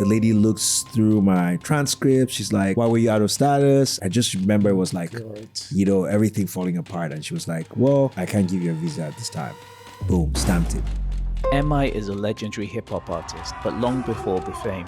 The lady looks through my transcript. She's like, why were you out of status? I just remember it was like, everything falling apart. And she was like, well, I can't give you a visa at this time. Boom, stamped it. MI is a legendary hip-hop artist, but long before the fame,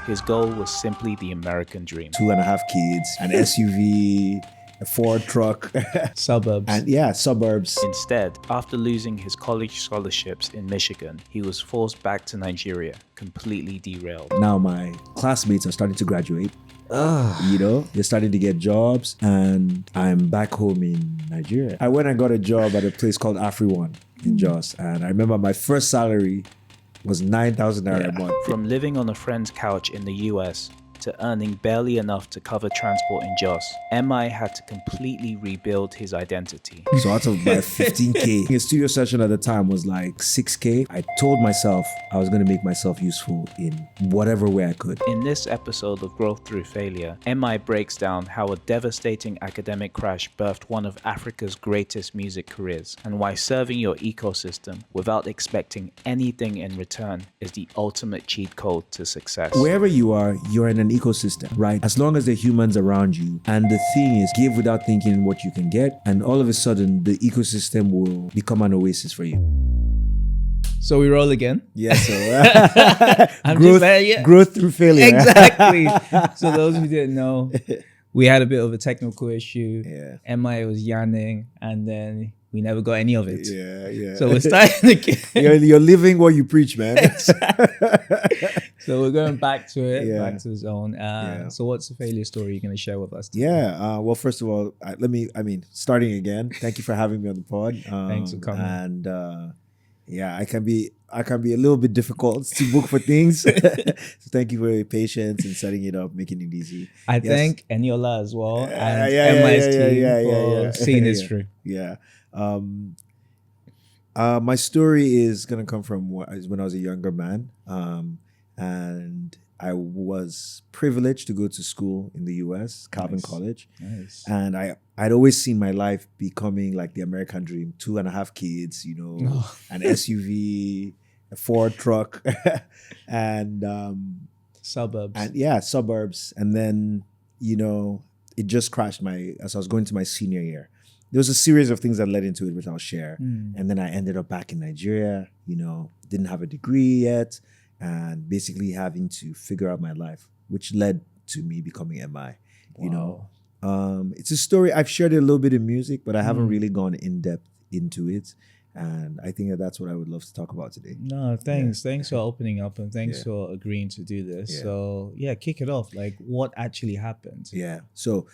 his goal was simply the American dream. 2.5 kids, an SUV, a Ford truck. Suburbs. And suburbs. Instead, after losing his college scholarships in Michigan, he was forced back to Nigeria, completely derailed. Now my classmates are starting to graduate. They're starting to get jobs, and I'm back home in Nigeria. I went and got a job at a place called AfriOne in Jos, and I remember my first salary was 9,000 Naira a month. From living on a friend's couch in the US to earning barely enough to cover transport in Jos, MI had to completely rebuild his identity. So out of my 15K, his studio session at the time was like 6K. I told myself I was going to make myself useful in whatever way I could. In this episode of Growth Through Failure, MI breaks down how a devastating academic crash birthed one of Africa's greatest music careers, and why serving your ecosystem without expecting anything in return is the ultimate cheat code to success. Wherever you are, you're in an ecosystem, right? As long as there are humans around you. And the thing is, give without thinking what you can get, and all of a sudden the ecosystem will become an oasis for you. So we roll again. Yeah, so growth through failure. Exactly. So those who didn't know, we had a bit of a technical issue. Yeah. MI was yarning, and then we never got any of it. Yeah. So we're starting again. You're living what you preach, man. So we're going back to it, Yeah. back to the zone. So what's the failure story you're going to share with us today? Yeah. Well, first of all, starting again. Thank you for having me on the pod. Thanks for coming. And I can be a little bit difficult to book for things. So thank you for your patience and setting it up, making it easy. I thank Eniola as well and MI's team for seeing this through. Yeah. My story is gonna come from when I was a younger man, and I was privileged to go to school in the US, Calvin College. Nice. And I'd always seen my life becoming like the American dream: 2.5 kids, an SUV, a Ford truck, and Suburbs. And suburbs. And then it just crashed as I was going to my senior year. There was a series of things that led into it, which I'll share. And then I ended up back in Nigeria, didn't have a degree yet, and basically having to figure out my life, which led to me becoming MI. Wow. It's a story, I've shared it a little bit in music, but I haven't really gone in depth into it. And I think that's what I would love to talk about today. No, thanks. Yeah. Thanks for opening up, and thanks for agreeing to do this. Yeah. So kick it off. Like, what actually happened? Yeah. So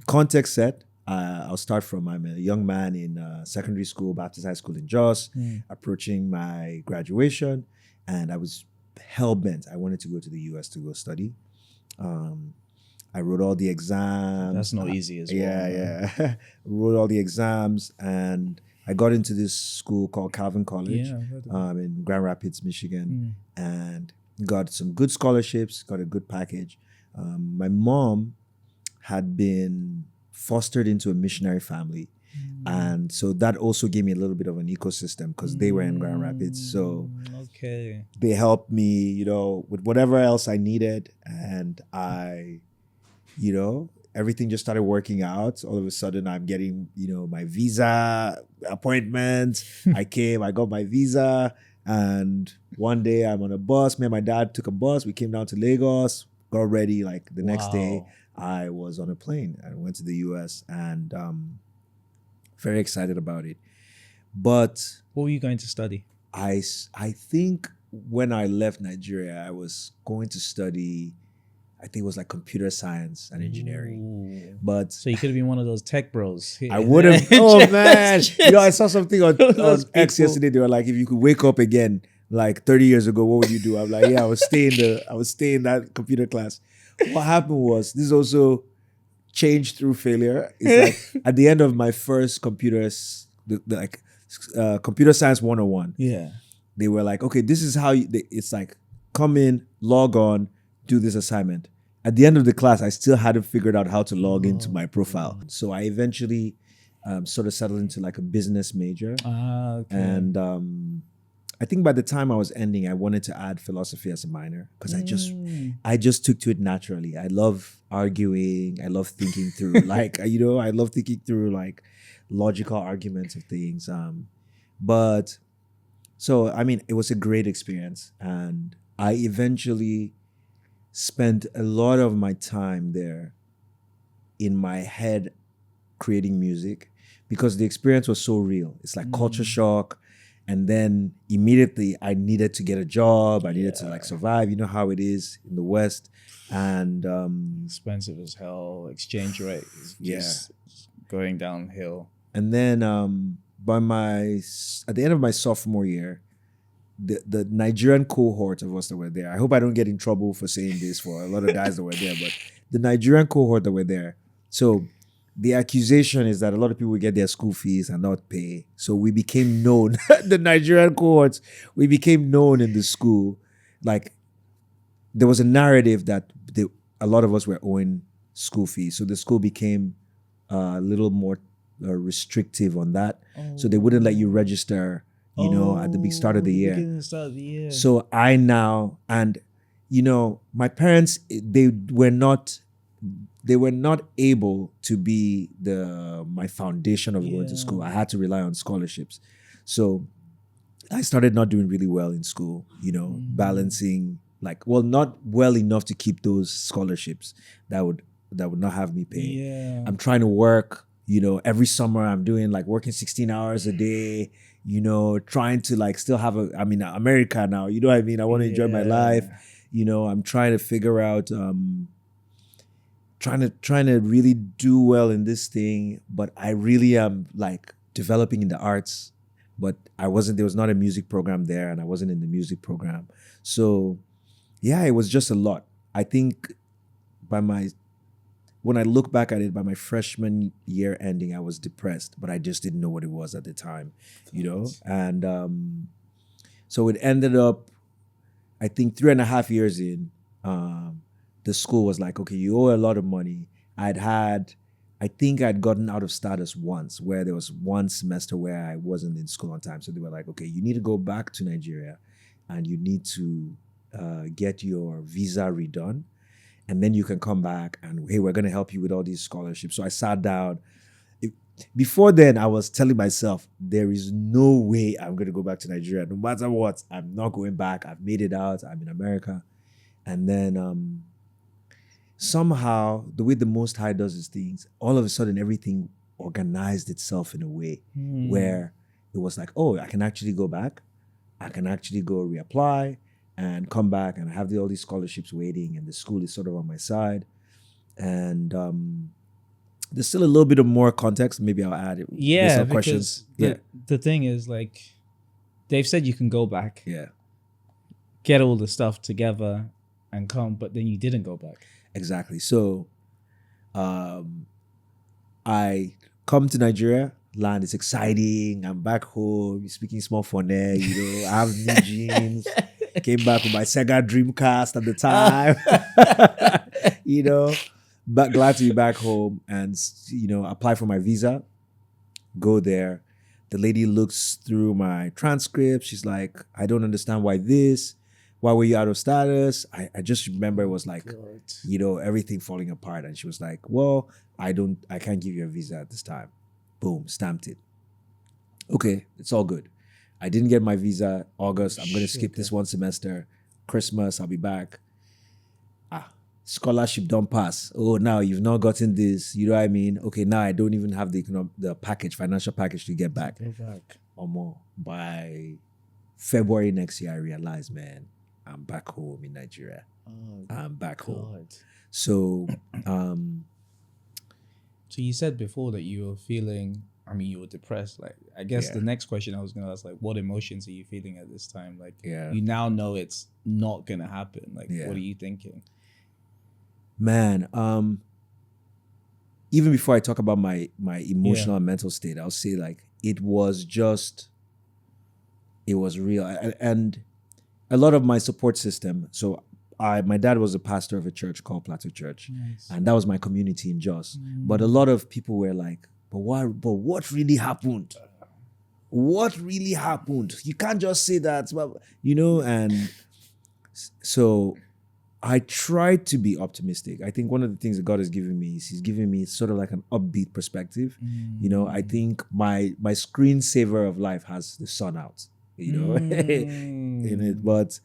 context set. I'll start from I'm a young man in secondary school, Baptist High School in Jos, approaching my graduation, and I was hell-bent. I wanted to go to the US to go study. I wrote all the exams. That's not easy as well. Yeah. Wrote all the exams, and I got into this school called Calvin College in Grand Rapids, Michigan, and got some good scholarships, got a good package. My mom had been fostered into a missionary family. And so that also gave me a little bit of an ecosystem because they were in Grand Rapids. So they helped me, with whatever else I needed. And everything just started working out. All of a sudden I'm getting, my visa appointment. I got my visa. And one day I'm on a bus. Me and my dad took a bus. We came down to Lagos, got ready. Like the next day, I was on a plane and went to the US, and very excited about it. But what were you going to study? I think when I left Nigeria, I was going to study, I think it was like computer science and engineering. Ooh. But so you could have been one of those tech bros. I would have. Oh man! I saw something on X yesterday. They were like, if you could wake up again, like 30 years ago, what would you do? I'm like, I would stay in that computer class. What happened was, this also changed through failure. It's like at the end of my first computer science 101. Yeah. They were like, okay, this is how it's like, come in, log on, do this assignment. At the end of the class, I still hadn't figured out how to log into my profile. So I eventually sort of settled into like a business major. Okay. And I think by the time I was ending, I wanted to add philosophy as a minor because I just took to it naturally. I love arguing. I love thinking through, like, I love thinking through like logical arguments of things. But so, I mean, it was a great experience. And I eventually spent a lot of my time there in my head creating music because the experience was so real. It's like culture shock. And then immediately I needed to get a job. I needed to like survive. You know how it is in the West. And expensive as hell. Exchange rate is just going downhill. And then at the end of my sophomore year, the Nigerian cohort of us that were there, I hope I don't get in trouble for saying this for a lot of guys that were there, but the Nigerian cohort that were there. So the accusation is that a lot of people would get their school fees and not pay. So we became known, the Nigerian cohorts, we became known in the school. Like there was a narrative that a lot of us were owing school fees. So the school became a little more restrictive on that. So they wouldn't let you register, at the big start of the year. So I now, and, my parents, they were not able to be my foundation of going to school. I had to rely on scholarships. So I started not doing really well in school, balancing not well enough to keep those scholarships that would not have me pay. Yeah. I'm trying to work, every summer I'm doing working 16 hours a day, trying to still have America now, you know what I mean? I want to enjoy my life. I'm trying to figure out, trying to really do well in this thing, but I really am developing in the arts, but there was not a music program there and I wasn't in the music program. So yeah, it was just a lot. I think when I look back at it, by my freshman year ending, I was depressed, but I just didn't know what it was at the time, And so it ended up, I think 3.5 years in, the school was like, okay, you owe a lot of money. I think I'd gotten out of status once, where there was one semester where I wasn't in school on time. So they were like, okay, you need to go back to Nigeria and you need to get your visa redone. And then you can come back and, hey, we're going to help you with all these scholarships. So I sat down. Before then, I was telling myself, there is no way I'm going to go back to Nigeria. No matter what, I'm not going back. I've made it out. I'm in America. And then somehow, the way the Most High does his things, all of a sudden, everything organized itself in a way where it was like, oh, I can actually go back. I can actually go reapply and come back and have all these scholarships waiting, and the school is sort of on my side. And there's still a little bit of more context. Maybe I'll add it. Yeah, because questions. The thing is, they've said you can go back. Yeah. Get all the stuff together and come, but then you didn't go back. Exactly. So I come to Nigeria. Land is exciting. I'm back home. Speaking small phone, I have new jeans. Came back with my Sega Dreamcast at the time. But glad to be back home and, apply for my visa. Go there. The lady looks through my transcript. She's like, I don't understand why were you out of status? I just remember it was everything falling apart. And she was like, well, I can't give you a visa at this time. Boom, stamped it. Okay, it's all good. I didn't get my visa August. I'm going to skip this one semester. Christmas, I'll be back. Scholarship don't pass. Oh, now you've not gotten this. You know what I mean? Okay, now I don't even have the financial package to get back. Go back. Or more. By February next year, I realized, man, I'm back home in Nigeria. I'm back home. So, so you said before that you were feeling, you were depressed. I guess the next question I was going to ask, what emotions are you feeling at this time? You now know it's not going to happen. What are you thinking? Man, even before I talk about my emotional and mental state, I'll say it was real. And a lot of my support system. So my dad was a pastor of a church called Plateau Church. Nice. And that was my community in Jos. But a lot of people were like, but what really happened? what really happened? You can't just say that, you know. And so I try to be optimistic. I think one of the things that God has given me is He's given me sort of like an upbeat perspective. You know, I think my screensaver of life has the sun out, you know, in it. But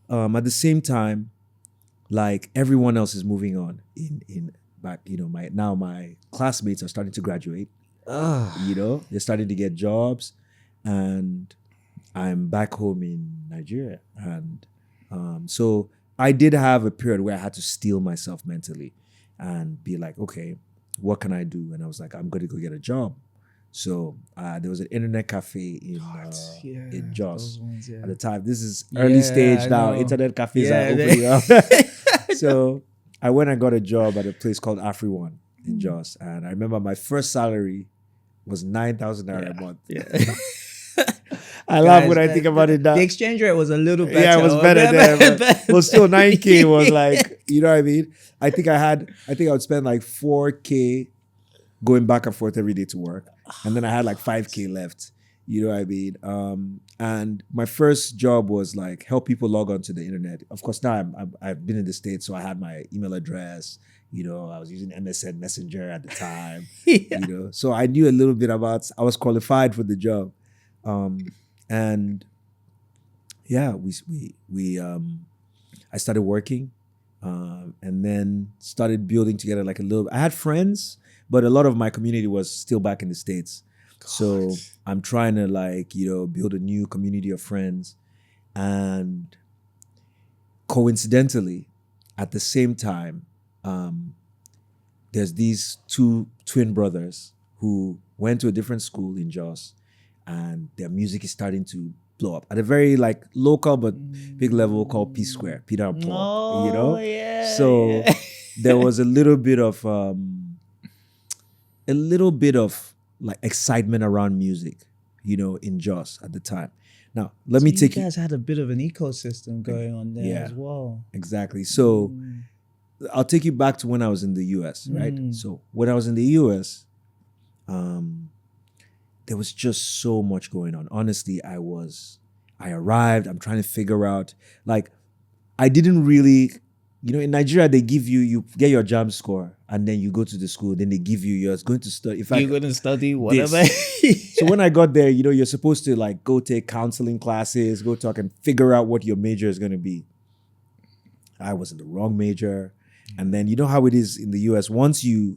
at the same time, like everyone else is moving on in back, you know, my classmates are starting to graduate. You know, they're starting to get jobs, and I'm back home in Nigeria. And so I did have a period where I had to steel myself mentally and be like, okay, what can I do? And I was like, I'm going to go get a job. So there was an internet cafe in Jos at the time. This is early stage now. Internet cafes are opening up. So I went and got a job at a place called AfriOne in Jos. And I remember my first salary was 9,000 Naira a month. I laugh when I think about it now. The exchange rate was a little better. Yeah, it was better there. But still, 9K was like, you know what I mean? I think I would spend like 4K going back and forth every day to work. And then I had like 5K left. You know what I mean? And my first job was like help people log on to the internet. Of course, now I've been in the States, so I had my email address. You know, I was using MSN Messenger at the time. You know, so I knew a little bit about. I was qualified for the job, and yeah, I started working, and then started building together like a little. I had friends, but a lot of my community was still back in the States. So I'm trying to like, you know, build a new community of friends. And coincidentally, at the same time, there's these two twin brothers who went to a different school in Jos, and their music is starting to blow up at a very like local but big level called P Square, Peter and Paul, you know? So there was a little bit of like excitement around music, you know, in Jos at the time. Now, let me take you guys had a bit of an ecosystem going on there as well. Exactly. So I'll take you back to when I was in the US, right? So when I was in the US, there was just so much going on. Honestly, I arrived, I'm trying to figure out, like, I didn't really, you know, in Nigeria, they give you get your JAMB score, and then you go to the school, then they give you're going to study. In fact, you're going to study whatever. So when I got there, you know, you're supposed to like go take counseling classes, go talk and figure out what your major is going to be. I was in the wrong major. And then you know how it is in the US. Once you're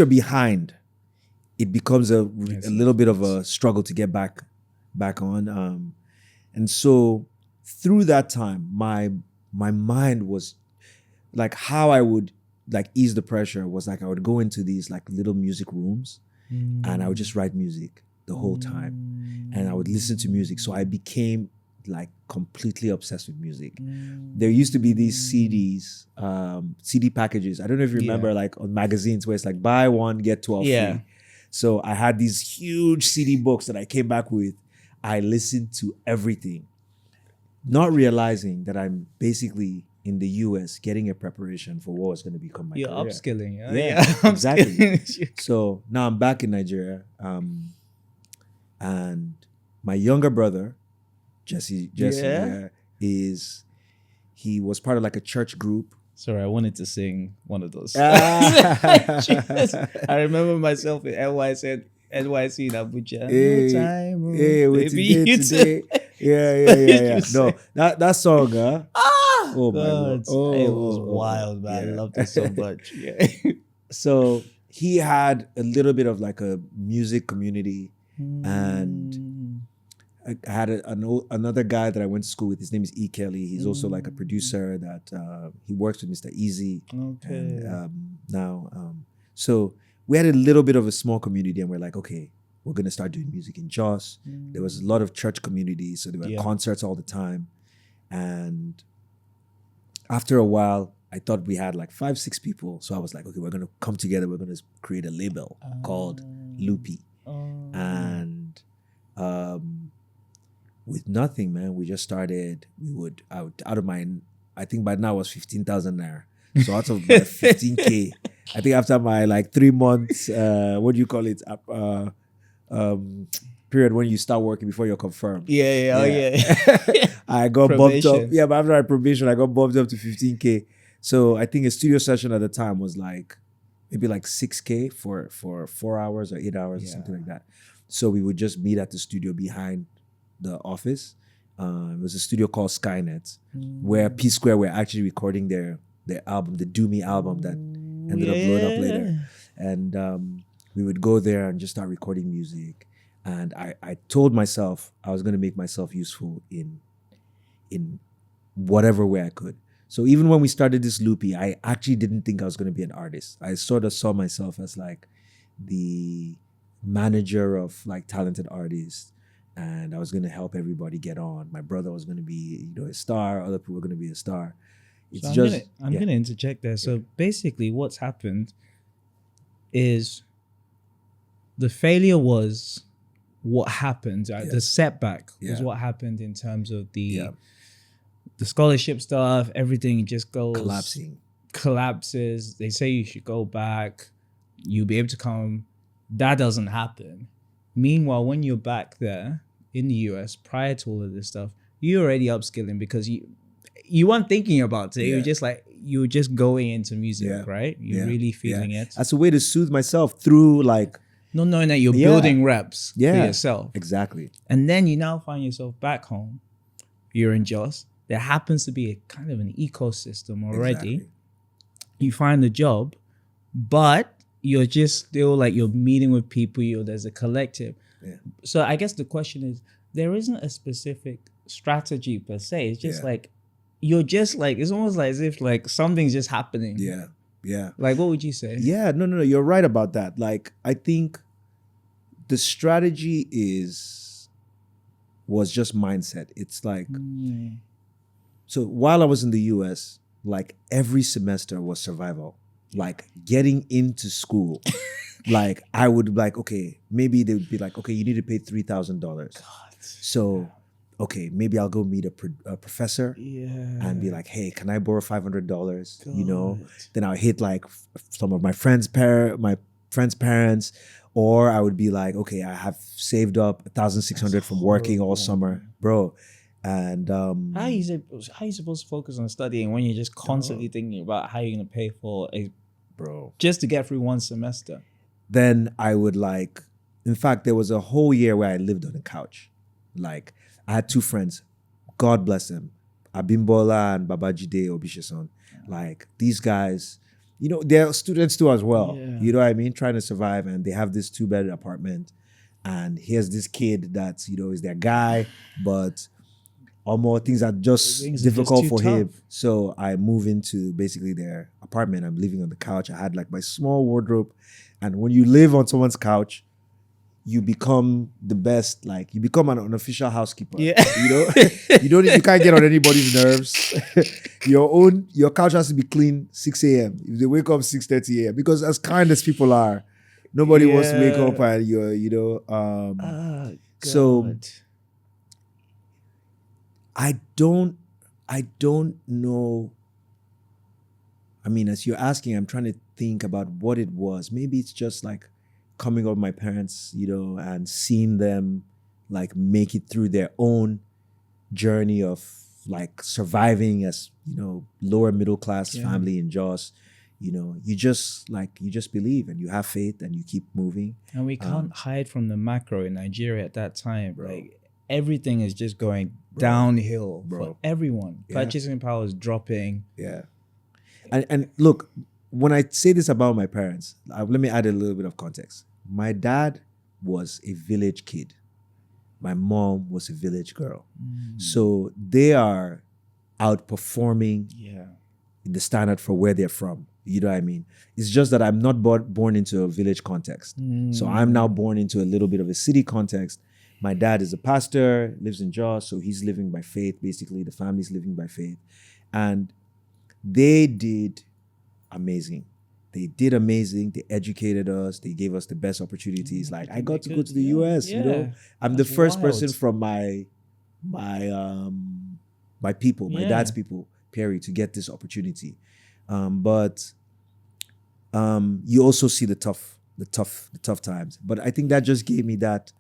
behind, it becomes a little bit of a struggle to get back on. And so through that time, my mind was like, how I would like ease the pressure was like I would go into these like little music rooms and I would just write music the whole time, and I would listen to music. So I became like completely obsessed with music. There used to be these CDs, CD packages. I don't know if you remember, like on magazines where it's like buy one, get 12 free. So I had these huge CD books that I came back with. I listened to everything, not realizing that I'm basically in the US getting a preparation for what was going to become my career. You're upskilling. Yeah, exactly. So now I'm back in Nigeria, and my younger brother, Jesse, he was part of like a church group. Sorry, I wanted to sing one of those. I remember myself in NYC in Abuja. Today. Yeah. No, that song, oh my God. It was wild, man. I loved it so much. Yeah. So he had a little bit of like a music community, and I had another guy that I went to school with. His name is E. Kelly. He's also like a producer that he works with Mr. Easy. Okay. And so we had a little bit of a small community, and we're like, okay, we're gonna start doing music in Jos. There was a lot of church communities, so there were concerts all the time. And after a while, I thought we had like 5-6 people. So I was like, okay, we're gonna come together. We're gonna create a label called Loopy. And with nothing, man, we just started. Out of my, I think by now it was 15,000 Naira. So out of my 15K, I think after my like 3 months, what do you call it? period when you start working before you're confirmed. I got bumped up. Yeah, but after my probation, I got bumped up to 15K. So I think a studio session at the time was like maybe like 6K for 4 hours or 8 hours or something like that. So we would just meet at the studio behind the office. It was a studio called Skynet, where P Square were actually recording their album, the Do Me album that ended up blowing up later. And we would go there and just start recording music. And I told myself I was going to make myself useful in whatever way I could. So even when we started this loopy, I actually didn't think I was going to be an artist. I sort of saw myself as like the manager of like talented artists, and I was going to help everybody get on. My brother was going to be, a star. Other people were going to be a star. It's I'm going to interject there. So basically what's happened is the failure was what happened. The setback was what happened in terms of the scholarship stuff. Everything just goes collapses. They say you should go back. You'll be able to come. That doesn't happen. Meanwhile, when you're back there in the US, prior to all of this stuff, you're already upskilling because you weren't thinking about it. You were just going into music, right? You're really feeling it. That's a way to soothe myself through like not knowing that you're building reps for yourself. Exactly. And then you now find yourself back home. You're in Jos. There happens to be a kind of an ecosystem already. Exactly. You find a job, but you're just still like you're meeting with people. There's a collective. Yeah. So I guess the question is, there isn't a specific strategy per se. It's just like you're just like it's almost like as if like something's just happening. Yeah. Yeah. Like what would you say? Yeah. No. You're right about that. Like I think the strategy was just mindset. It's like so while I was in the US, like every semester was survival. Like getting into school, like I would like, okay, maybe they would be like, okay, you need to pay $3,000. So, okay, maybe I'll go meet a professor and be like, hey, can I borrow $500? Then I'll hit like some of my friends' parents, or I would be like, okay, I have saved up $1,600 from working all summer, bro. And how are you supposed to focus on studying when you're just constantly thinking about how you're gonna pay for just to get through one semester? Then I would like, in fact, there was a whole year where I lived on a couch. Like I had two friends, God bless them, Abimbola and Babajide Obishason. Like these guys, they're students too as well. You know what I mean? Trying to survive, and they have this 2-bed apartment. And here's this kid that's is their guy, but or more things are just difficult for him. So I move into basically their apartment. I'm living on the couch. I had like my small wardrobe. And when you live on someone's couch, you become the best, like you become an unofficial housekeeper. Yeah. You can't get on anybody's nerves. Your couch has to be clean 6 a.m. If they wake up 6:30 a.m. Because as kind as people are, nobody wants to wake up and so I don't know. I mean, as you're asking, I'm trying to think about what it was. Maybe it's just like coming up with my parents, and seeing them like make it through their own journey of like surviving as, lower middle class family in Jos. You just believe and you have faith and you keep moving. And we can't hide from the macro in Nigeria at that time. Bro. Like everything is just going downhill for everyone. Purchasing power is dropping. Yeah. And look, when I say this about my parents, let me add a little bit of context. My dad was a village kid. My mom was a village girl. So they are outperforming the standard for where they're from. You know what I mean? It's just that I'm not born into a village context. So I'm now born into a little bit of a city context. My dad is a pastor, lives in Jos, so he's living by faith, basically. The family's living by faith. And they did amazing. They did amazing. They educated us. They gave us the best opportunities. Like I got to go to the US, I'm the first person from my people, my dad's people, Perry, to get this opportunity. But you also see the tough the tough times. But I think that just gave me that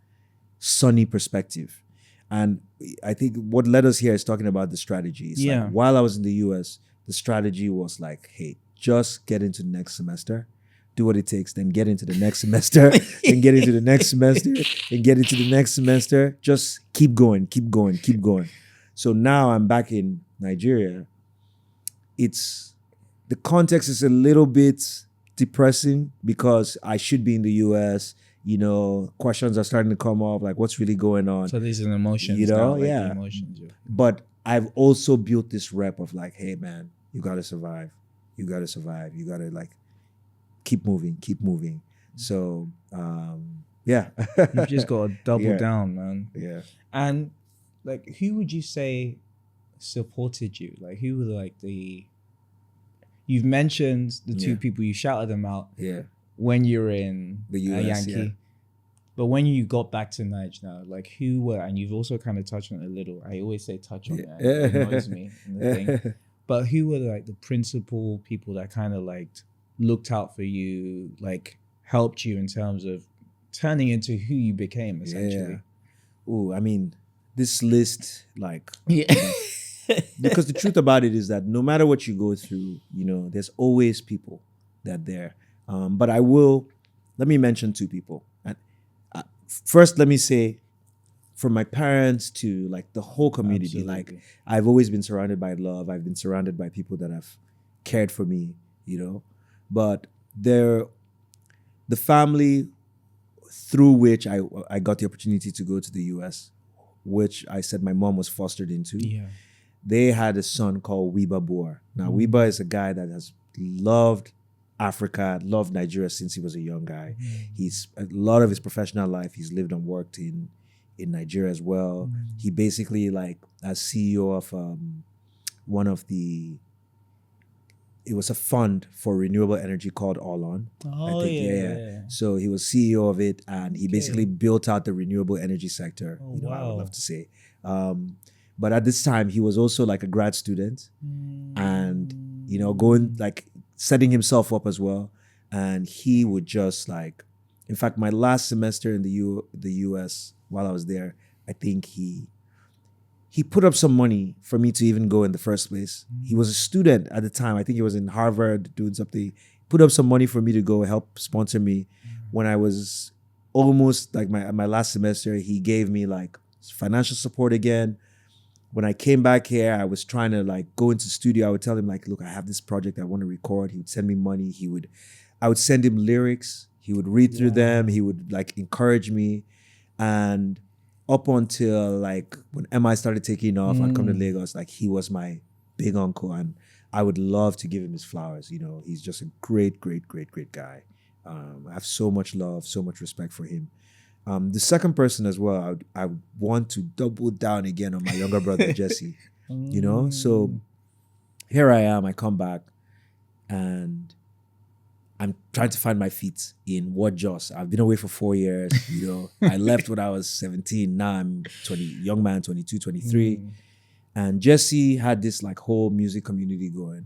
sunny perspective. And I think what led us here is talking about the strategy. It's like while I was in the US, the strategy was like, hey, just get into the next semester, do what it takes, then get into the next semester, then get into the next semester, and get into the next semester. Just keep going, keep going, keep going. So now I'm back in Nigeria. The context is a little bit depressing because I should be in the US. You know, questions are starting to come up, like what's really going on. So these are emotions, you know, like the emotions. But I've also built this rep of like, hey man, you gotta survive. You gotta survive. You gotta like keep moving, keep moving. So yeah. You've just got to double down, man. Yeah. And like, who would you say supported you? Like, who were like you've mentioned the two people, you shouted them out. Yeah. When you're in the US, Yankee. But when you got back to Niger now, like who were, and you've also kind of touched on it a little. I always say touch on it. It annoys me in the thing. But who were like the principal people that kind of like looked out for you, like helped you in terms of turning into who you became essentially? Oh, I mean, this list, like, because the truth about it is that no matter what you go through, you know, there's always people that there. But let me mention two people. And first, let me say, from my parents to like the whole community, like I've always been surrounded by love. I've been surrounded by people that have cared for me, you know. But the family through which I got the opportunity to go to the US, which I said my mom was fostered into. Yeah. They had a son called Wiba Boer. Now, Wiba is a guy that has loved Africa, loved Nigeria since he was a young guy. He's a lot of his professional life, he's lived and worked in Nigeria as well. He basically, like, as CEO of one of it was a fund for renewable energy called All On. Oh, yeah. So he was CEO of it, and he basically built out the renewable energy sector. Oh, you know, wow. I would love to say. But at this time, he was also like a grad student, and you know, setting himself up as well. And he would just like, in fact, my last semester in the US while I was there, I think he put up some money for me to even go in the first place. He was a student at the time. I think he was in Harvard doing something. Put up some money for me to go help sponsor me. When I was almost like my last semester, he gave me like financial support again. When I came back here, I was trying to like go into studio. I would tell him like, look, I have this project I want to record. He would send me money. I would send him lyrics. He would read through them. He would like encourage me. And up until like when MI started taking off, I'd come to Lagos, like he was my big uncle, and I would love to give him his flowers. You know, he's just a great, great, great, great guy. I have so much love, so much respect for him. The second person as well, I want to double down again on my younger brother, Jesse. You know, so here I am, I come back and I'm trying to find my feet in what Jos. I've been away for 4 years, you know. I left when I was 17. Now I'm 20, young man, 22, 23. And Jesse had this like whole music community going.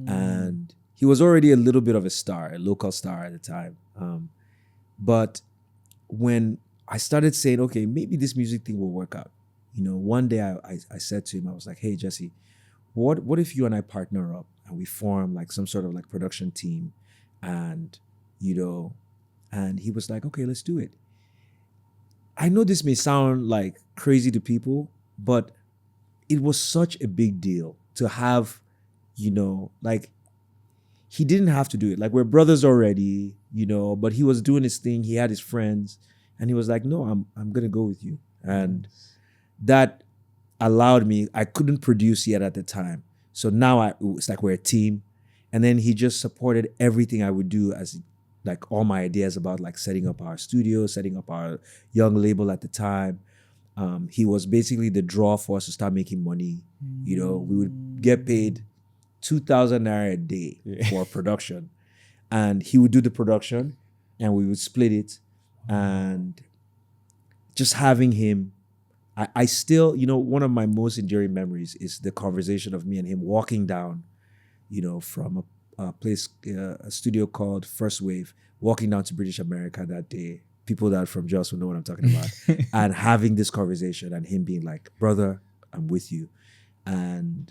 And he was already a little bit of a star, a local star at the time. But when I started saying, okay, maybe this music thing will work out. You know, one day I said to him, I was like, hey, Jesse, what if you and I partner up and we form like some sort of like production team? And, you know, and he was like, okay, let's do it. I know this may sound like crazy to people, but it was such a big deal to have, you know, like he didn't have to do it. Like we're brothers already, you know, but he was doing his thing. He had his friends and he was like, no, I'm going to go with you. And that allowed me, I couldn't produce yet at the time. So now it's like we're a team. And then he just supported everything I would do, as like all my ideas about like setting up our studio, setting up our young label at the time. He was basically the draw for us to start making money. You know, we would get paid 2,000 Naira a day for production. And he would do the production and we would split it. And just having him, I still, you know, one of my most enduring memories is the conversation of me and him walking down, you know, from a studio called First Wave, walking down to British America that day. People that are from Jos will know what I'm talking about. And having this conversation and him being like, brother, I'm with you. And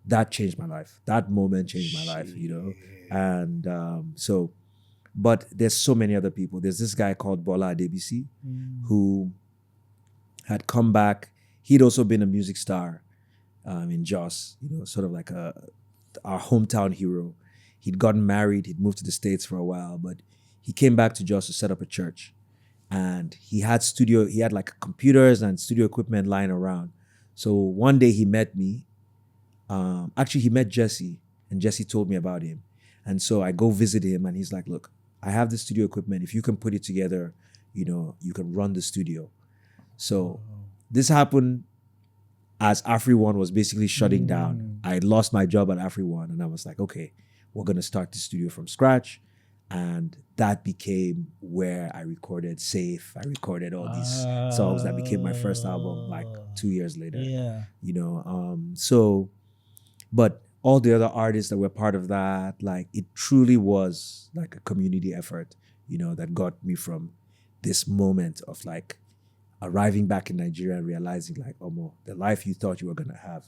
that changed my life. That moment changed my life, you know? And but there's so many other people. There's this guy called Bola Adebisi who had come back. He'd also been a music star in Jos, you know, sort of like our hometown hero. He'd gotten married. He'd moved to the States for a while, but he came back to Jos to set up a church. And he had like computers and studio equipment lying around. So one day he met me. Actually, he met Jesse, and Jesse told me about him. And so I go visit him, and he's like, look, I have the studio equipment. If you can put it together, you know, you can run the studio. So this happened as AfriOne was basically shutting down. I lost my job at AfriOne, and I was like, okay, we're going to start the studio from scratch. And that became where I recorded Safe. I recorded all these songs that became my first album like 2 years later. Yeah. You know, but all the other artists that were part of that, like it truly was like a community effort, you know, that got me from this moment of like arriving back in Nigeria and realizing like, oh, the life you thought you were going to have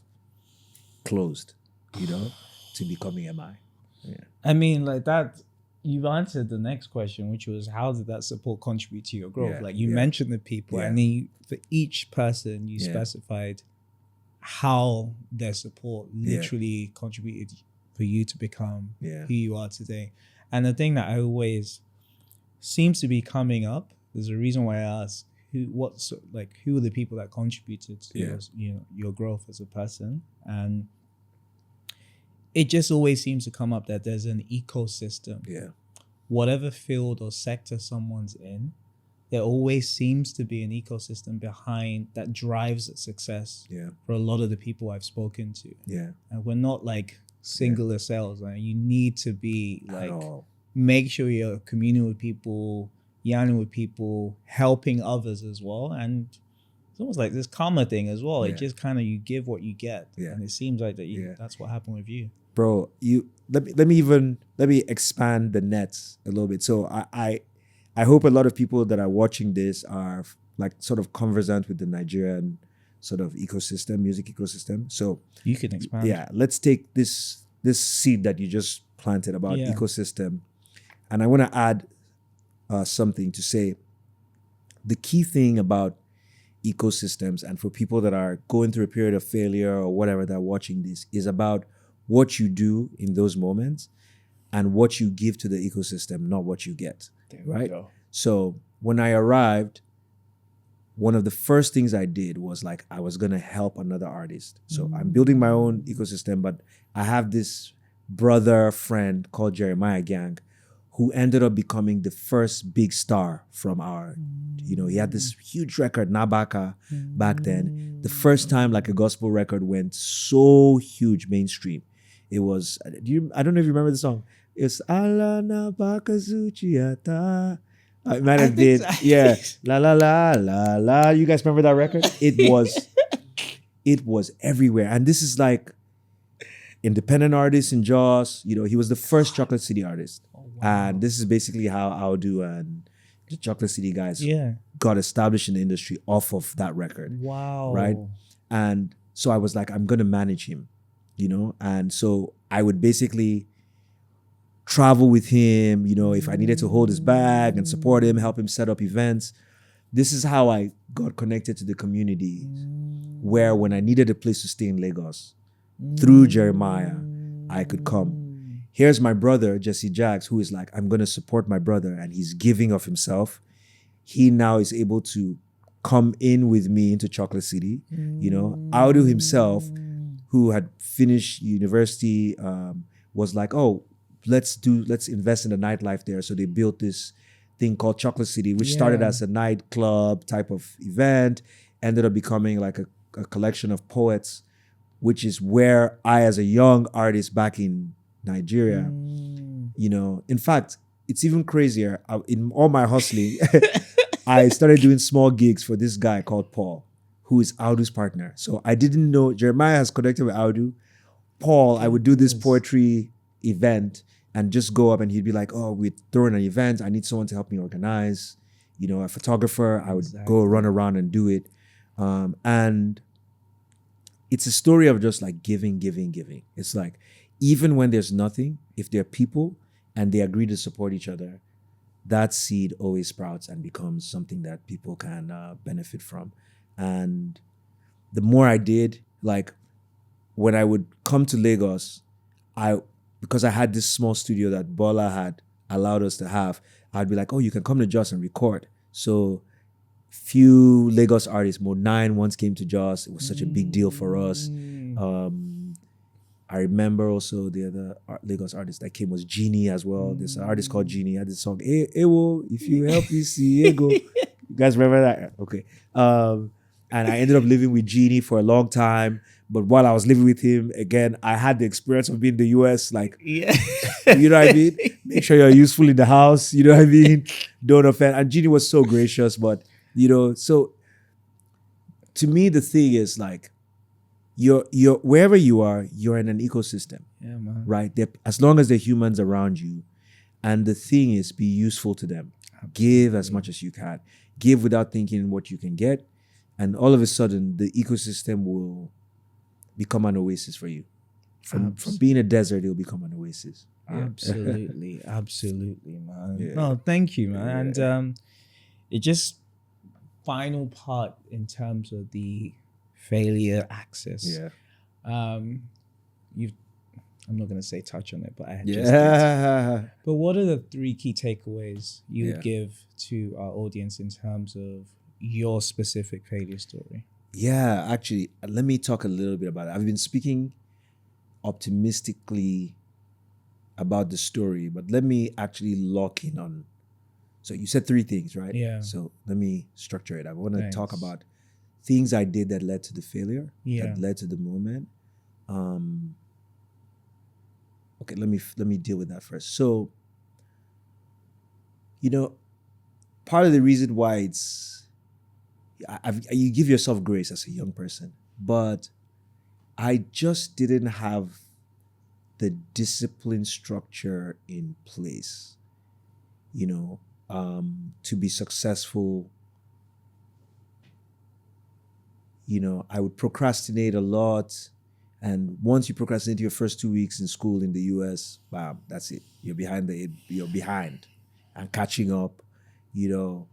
closed, you know, to becoming MI. Yeah. I mean, like that, you've answered the next question, which was how did that support contribute to your growth? Yeah, like you mentioned the people, and then for each person you specified how their support literally contributed for you to become who you are today. And the thing that I always seems to be coming up, there's a reason why I ask who are the people that contributed to your growth as a person. And it just always seems to come up that there's an ecosystem. Yeah. Whatever field or sector someone's in, there always seems to be an ecosystem behind that drives success for a lot of the people I've spoken to. Yeah. And we're not like singular cells. Like you need to be like, make sure you're communing with people, yarning with people, helping others as well. And it's almost like this karma thing as well. It just kind of, you give what you get. Yeah. And it seems like that's what happened with you. Bro, let me expand the nets a little bit. So I hope a lot of people that are watching this are like sort of conversant with the Nigerian sort of ecosystem, music ecosystem. So you can expand. Yeah, let's take this seed that you just planted about ecosystem, and I want to add something to say. The key thing about ecosystems, and for people that are going through a period of failure or whatever that are watching this, is about what you do in those moments and what you give to the ecosystem, not what you get. Right? So when I arrived, one of the first things I did was like, I was going to help another artist. So I'm building my own ecosystem, but I have this brother friend called Jeremiah Gang who ended up becoming the first big star from our, you know, he had this huge record, Abaga, back then. The first time like a gospel record went so huge mainstream. It was, I don't know if you remember the song. It's Ala Nabaka Zuchiata. It might have been, la la la la la. You guys remember that record? It was everywhere. And this is like independent artists in Jos. You know, he was the first Chocolate City artist. Oh, wow. And this is basically how Audu and the Chocolate City guys got established in the industry off of that record. Wow. Right? And so I was like, I'm going to manage him, you know? And so I would basically travel with him, you know, if I needed to hold his bag and support him, help him set up events. This is how I got connected to the community, where when I needed a place to stay in Lagos, through Jeremiah, I could come. Here's my brother, Jesse Jags, who is like, I'm going to support my brother, and he's giving of himself. He now is able to come in with me into Chocolate City. You know, Audu himself, who had finished university, was like, oh, let's invest in the nightlife there. So they built this thing called Chocolate City, which started as a nightclub type of event, ended up becoming like a collection of poets, which is where I, as a young artist back in Nigeria, you know, in fact, it's even crazier. In all my hustling, I started doing small gigs for this guy called Paul, who is Audu's partner. So I didn't know, Jeremiah has connected with Audu. Paul, I would do this poetry event, and just go up and he'd be like, oh, we're throwing an event. I need someone to help me organize. You know, a photographer. I would go run around and do it. And it's a story of just like giving. It's like, even when there's nothing, if there are people and they agree to support each other, that seed always sprouts and becomes something that people can benefit from. And the more I did, like when I would come to Lagos, because I had this small studio that Bola had allowed us to have, I'd be like, oh, you can come to Jos and record. So few Lagos artists, Mode 9 once came to Jos. It was such a big deal for us. I remember also the other Lagos artist that came was Genie as well. This artist called Genie had this song, Ewo, if you help me see Ego. You guys remember that? Okay. And I ended up living with Genie for a long time. But while I was living with him, again, I had the experience of being in the US, like, you know what I mean? Make sure you're useful in the house, you know what I mean? Don't offend. And Genie was so gracious, but, you know, so to me, the thing is like, you're wherever you are, you're in an ecosystem. Yeah, man. Right? As long as there are humans around you. And the thing is, be useful to them. Absolutely. Give as much as you can. Give without thinking what you can get. And all of a sudden, the ecosystem will become an oasis for you. From being a desert, it'll become an oasis. Absolutely. Absolutely, man. Yeah. No, thank you, man. Yeah. And it just, final part in terms of the failure axis. Yeah. I'm not going to say touch on it, but I just did. But what are the 3 key takeaways you would give to our audience in terms of your specific failure story? Yeah, actually, let me talk a little bit about it. I've been speaking optimistically about the story, but let me actually lock in on. So you said 3 things, right? Yeah. So let me structure it. I want to talk about things I did that led to the failure, that led to the moment. Okay, let me deal with that first. So, you know, part of the reason why you give yourself grace as a young person, but I just didn't have the discipline structure in place, you know, to be successful. You know, I would procrastinate a lot. And once you procrastinate your first 2 weeks in school in the US, bam, that's it. You're behind and catching up, you know.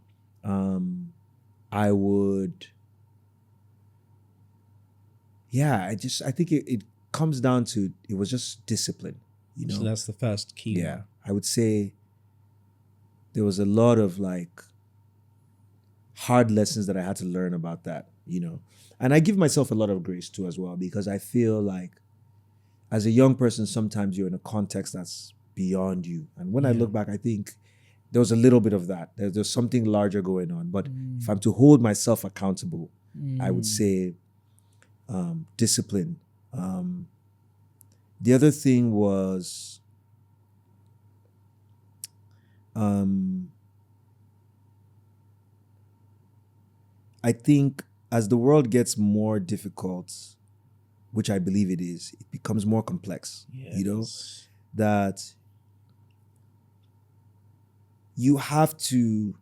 I think it comes down to, it was just discipline, you know. So that's the first key. Yeah. One. I would say there was a lot of like hard lessons that I had to learn about that, you know. And I give myself a lot of grace too as well, because I feel like as a young person, sometimes you're in a context that's beyond you. And when I look back, I think there was a little bit of that. There's something larger going on. But if I'm to hold myself accountable, I would say discipline. The other thing was I think as the world gets more difficult, which I believe it is, it becomes more complex. Yes. You know, that you have to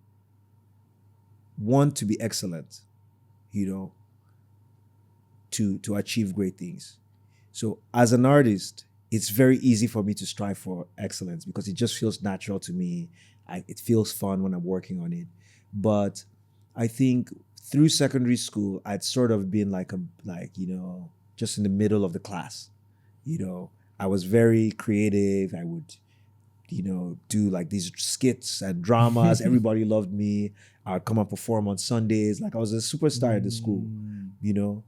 want to be excellent, you know, to achieve great things. So as an artist, it's very easy for me to strive for excellence because it just feels natural to me. It feels fun when I'm working on it. But I think through secondary school, I'd sort of been just in the middle of the class. You know, I was very creative. I would, you know, do like these skits and dramas. Everybody loved me. I'd come and perform on Sundays. Like I was a superstar at the school, you know.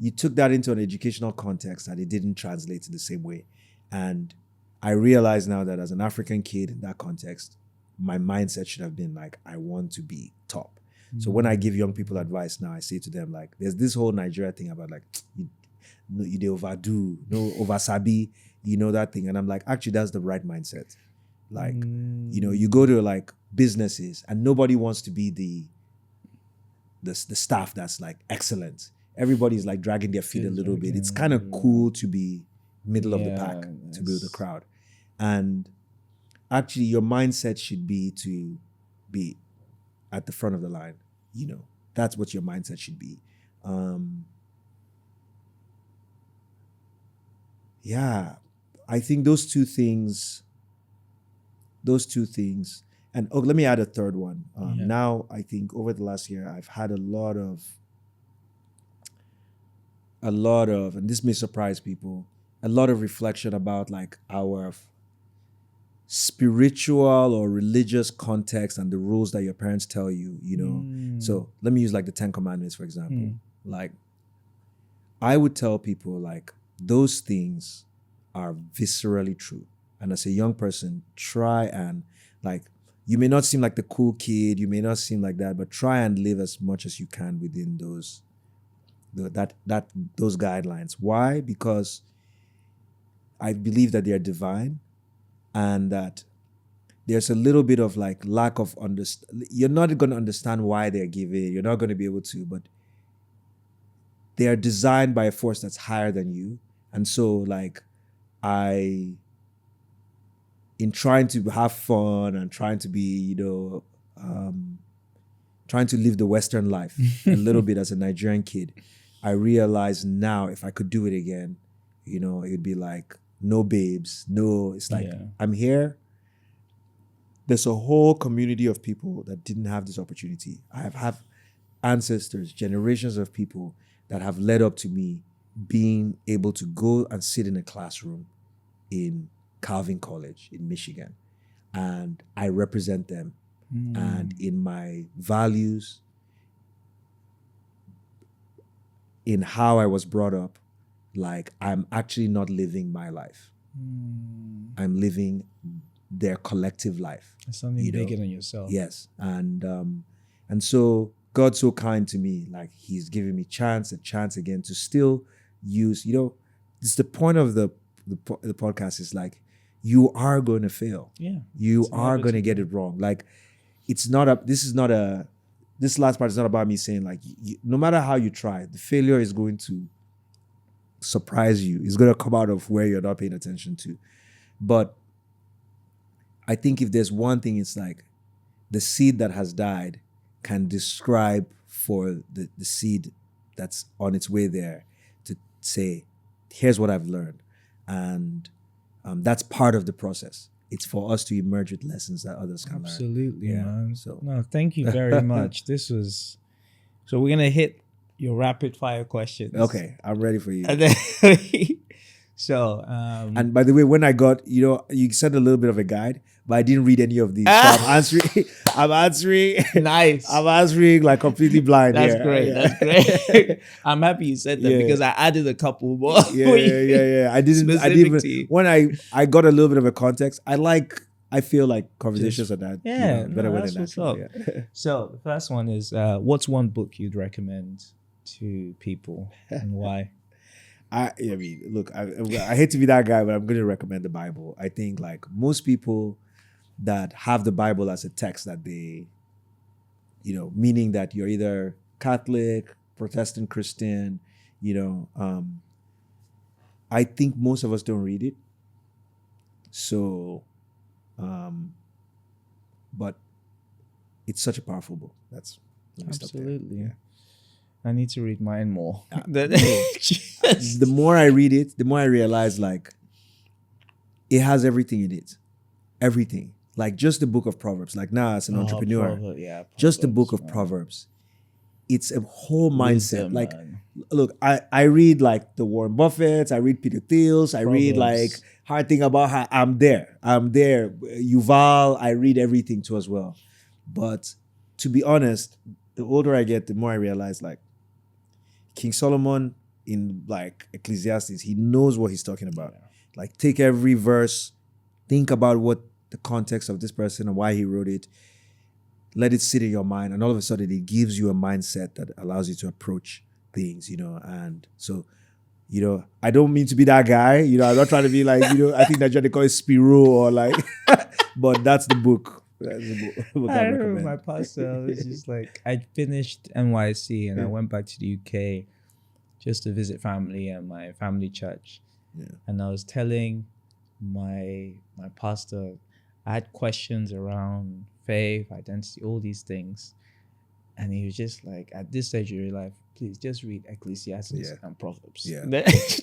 You took that into an educational context and it didn't translate in the same way. And I realize now that as an African kid in that context, my mindset should have been like, I want to be top. So when I give young people advice now, I say to them, like, there's this whole Nigeria thing about like, you overdo, no oversabi, you know, that thing. And I'm like, actually, that's the right mindset. Like, you know, you go to like businesses and nobody wants to be the staff that's like excellent. Everybody's like dragging their feet a little bit. It's kind of cool to be middle of the pack, to be with the crowd. And actually, your mindset should be to be at the front of the line. You know, that's what your mindset should be. Yeah, I think those two things, and let me add a third one. Now, I think over the last year, I've had a lot of, and this may surprise people, a lot of reflection about like our spiritual or religious context and the rules that your parents tell you, you know. So let me use like the 10 Commandments, for example. Like, I would tell people like those things are viscerally true. And as a young person, try and like, you may not seem like the cool kid, you may not seem like that, but try and live as much as you can within those guidelines. Why? Because I believe that they are divine, and that there's a little bit of like lack of you're not going to understand why they're given. You're not going to be able to, but they are designed by a force that's higher than you. And so like in trying to have fun and trying to be, you know, trying to live the Western life a little bit as a Nigerian kid, I realize now if I could do it again, you know, it'd be like, no babes, no, it's like, I'm here. There's a whole community of people that didn't have this opportunity. I have ancestors, generations of people that have led up to me being able to go and sit in a classroom in Calvin College in Michigan. And I represent them. And in my values, in how I was brought up, like I'm actually not living my life. I'm living their collective life. It's something bigger than yourself. Yes. And so God's so kind to me. Like he's giving me a chance again to still use, you know, it's the point of the podcast is like, you are going to fail. Yeah. You are going to get it wrong. Like this last part is not about me saying like, no matter how you try, the failure is going to surprise you. It's going to come out of where you're not paying attention to. But I think if there's one thing, it's like the seed that has died can describe for the seed that's on its way there to say, here's what I've learned. And that's part of the process. It's for us to emerge with lessons that others can learn. Absolutely, man. So no, thank you very much. So we're going to hit your rapid fire questions. Okay, I'm ready for you. And then, so, and by the way, when I got, you know, you sent a little bit of a guide, but I didn't read any of these. So I'm answering. Nice. I'm answering like completely blind. That's great. Yeah. That's great. I'm happy you said that because I added a couple more. Yeah. I didn't. When I got a little bit of a context, I feel like conversations are that better when they're natural. Yeah. So the first one is, what's one book you'd recommend to people and why? I mean, look, I hate to be that guy, but I'm going to recommend the Bible. I think like most people that have the Bible as a text that they, you know, meaning that you're either Catholic, Protestant, Christian, you know, I think most of us don't read it. So, but it's such a powerful book. Absolutely. Yeah. I need to read mine more. The more I read it, the more I realize like it has everything in it. Everything. Like just the book of Proverbs. Like now as an entrepreneur, Proverbs, just the book of Proverbs. It's a whole mindset. Wisdom, like, look, I read like the Warren Buffetts, I read Peter Thiel's, I read like Hard Thing About How I'm there. Yuval, I read everything too as well. But to be honest, the older I get, the more I realize like King Solomon in like Ecclesiastes, he knows what he's talking about. Yeah. Like take every verse, think about what the context of this person and why he wrote it. Let it sit in your mind, and all of a sudden it gives you a mindset that allows you to approach things, you know. And so, you know, I don't mean to be that guy, you know, I'm not trying to be like, you know, I think that they call it Spiro or like, but that's the book. That's the book I remember my pastor was just like, I finished NYC and I went back to the UK just to visit family and my family church. Yeah. And I was telling my pastor, I had questions around faith, identity, all these things. And he was just like, at this stage of your life, please just read Ecclesiastes and Proverbs.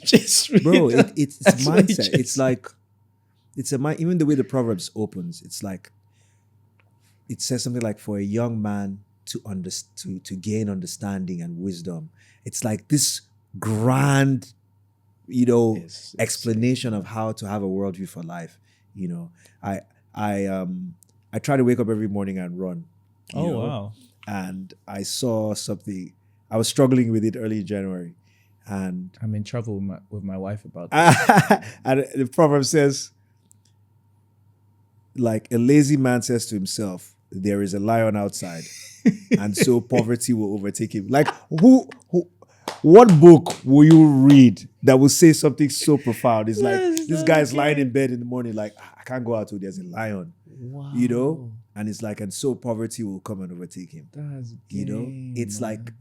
Just read Bro, that. it's mindset. It's like, even the way the Proverbs opens, it's like, it says something like, for a young man to gain understanding and wisdom. It's like this grand, explanation of how to have a worldview for life. I try to wake up every morning and run. Wow. And I saw something. I was struggling with it early in January, and I'm in trouble with my wife about that. And the proverb says, like, a lazy man says to himself, there is a lion outside, and so poverty will overtake him. Like, what book will you read that will say something so profound? It's like, this guy's lying in bed in the morning, like, I can't go out till there's a lion. Wow. And it's like, and so poverty will come and overtake him. That's game, it's man. like,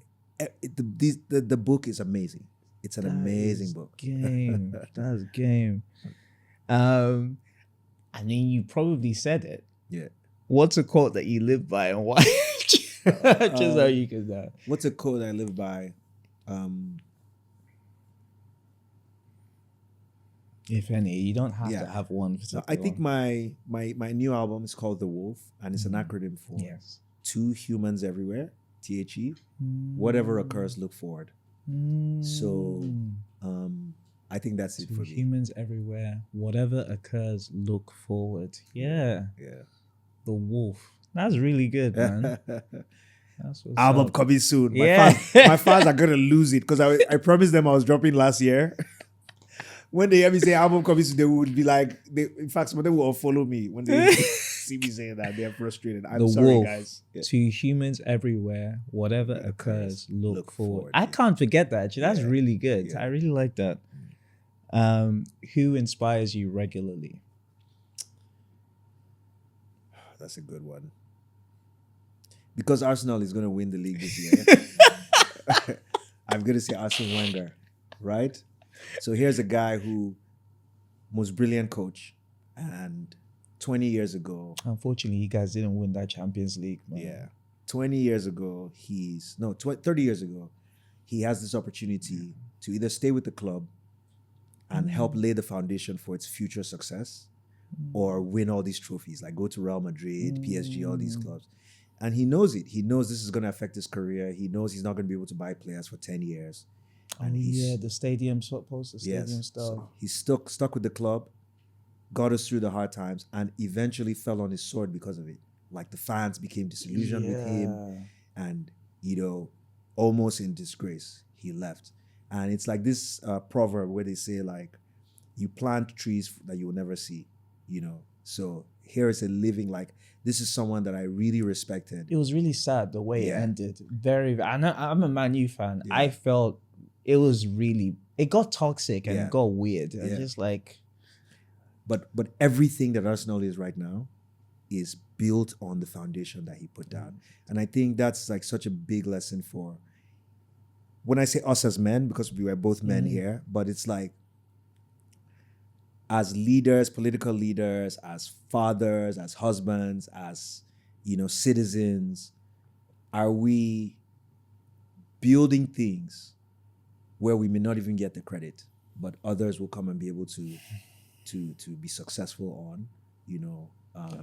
the book is amazing. It's an amazing book. Game. That's game. I mean, you probably said it. Yeah. What's a quote that you live by and why? Just so you can. What's a quote I live by? If any, you don't have to have one. I think my new album is called The Wolf, and it's an acronym for Two Humans Everywhere, THE. Whatever occurs, look forward. So I think that's it for me. Humans everywhere, whatever occurs, look forward. Yeah. The Wolf. That's really good, man. Album coming soon. My fans are gonna lose it because I promised them I was dropping last year. When they hear me say album coming soon, they would be like, in fact, some of them will unfollow me when they see me saying that. They're frustrated. I'm sorry, Wolf, guys. To humans everywhere, whatever occurs, look forward. I can't forget that. Actually, that's really good. I really like that. Who inspires you regularly? That's a good one. Because Arsenal is going to win the league this year, I'm going to say Arsene Wenger, right? So here's a guy who, most brilliant coach, and 20 years ago... Unfortunately, you guys didn't win that Champions League, man. Yeah. 20 years ago, 30 years ago, he has this opportunity to either stay with the club and help lay the foundation for its future success, or win all these trophies, like go to Real Madrid, PSG, all these clubs. And he knows it. He knows this is going to affect his career. He knows he's not going to be able to buy players for 10 years. And the stadium post, the stadium stuff. So he's stuck with the club, got us through the hard times, and eventually fell on his sword because of it. Like, the fans became disillusioned with him, and, almost in disgrace, he left. And it's like this proverb where they say, like, you plant trees that you will never see, So here is a living, like, this is someone that I really respected. It was really sad the way it ended. I'm a Man U fan. Yeah. I felt it was really, it got toxic and it got weird. And just like. But everything that Arsenal is right now is built on the foundation that he put down. And I think that's like such a big lesson for, when I say us as men, because we were both men here, but it's like, as leaders, political leaders, as fathers, as husbands, as, citizens, are we building things where we may not even get the credit, but others will come and be able to be successful on,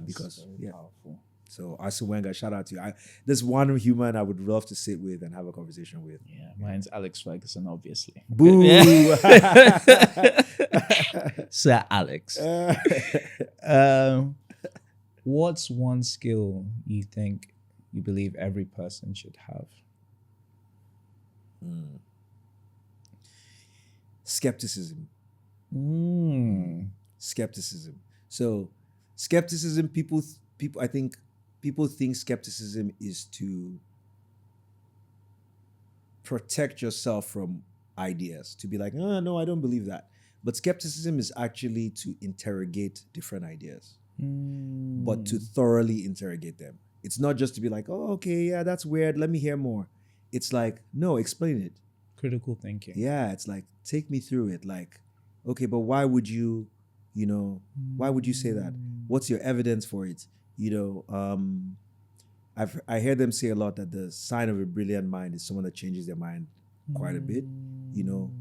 because powerful. So Arsene Wenger, shout out to you. There's one human I would love to sit with and have a conversation with. Yeah, mine's Alex Ferguson, obviously. Boo! Sir Alex. What's one skill you believe every person should have? Skepticism. Skepticism. So skepticism, people think skepticism is to protect yourself from ideas, to be like, oh, no, I don't believe that. But skepticism is actually to interrogate different ideas, but to thoroughly interrogate them. It's not just to be like, oh, okay, yeah, that's weird, let me hear more. It's like, no, explain it. Critical thinking. Yeah, it's like, take me through it. Like, okay, but why would you You know, why would you say that? What's your evidence for it? You know, I hear them say a lot that the sign of a brilliant mind is someone that changes their mind quite a bit. You know,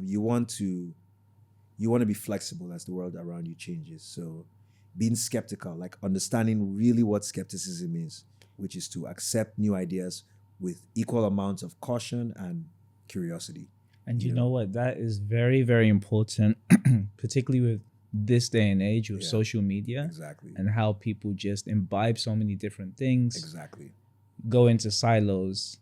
you want to be flexible as the world around you changes. So being skeptical, like understanding really what skepticism is, which is to accept new ideas with equal amounts of caution and curiosity. And you know what? That is very, very important, particularly with this day and age with social media. Exactly. And how people just imbibe so many different things. Exactly. Go into silos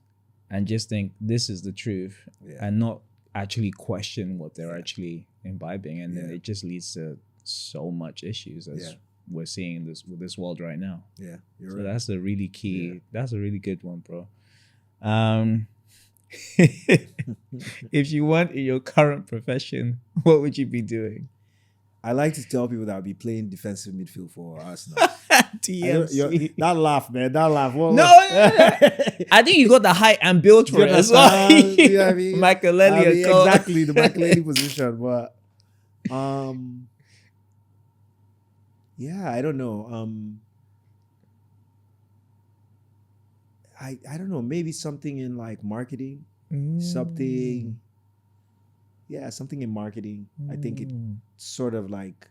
and just think this is the truth and not actually question what they're actually imbibing. And then it just leads to so much issues as we're seeing with this world right now. Yeah, you're so right. That's a really key. That's a really good one, bro. If you weren't in your current profession, what would you be doing? I like to tell people that I'll be playing defensive midfield for Arsenal. TMC. That laugh, man. That laugh. No. I think you got the height and build for it as well. You know what I mean? Makelele. Exactly, the Makelele position. But, yeah, I don't know. I don't know. Maybe something in like marketing. Something in marketing. I think it sort of like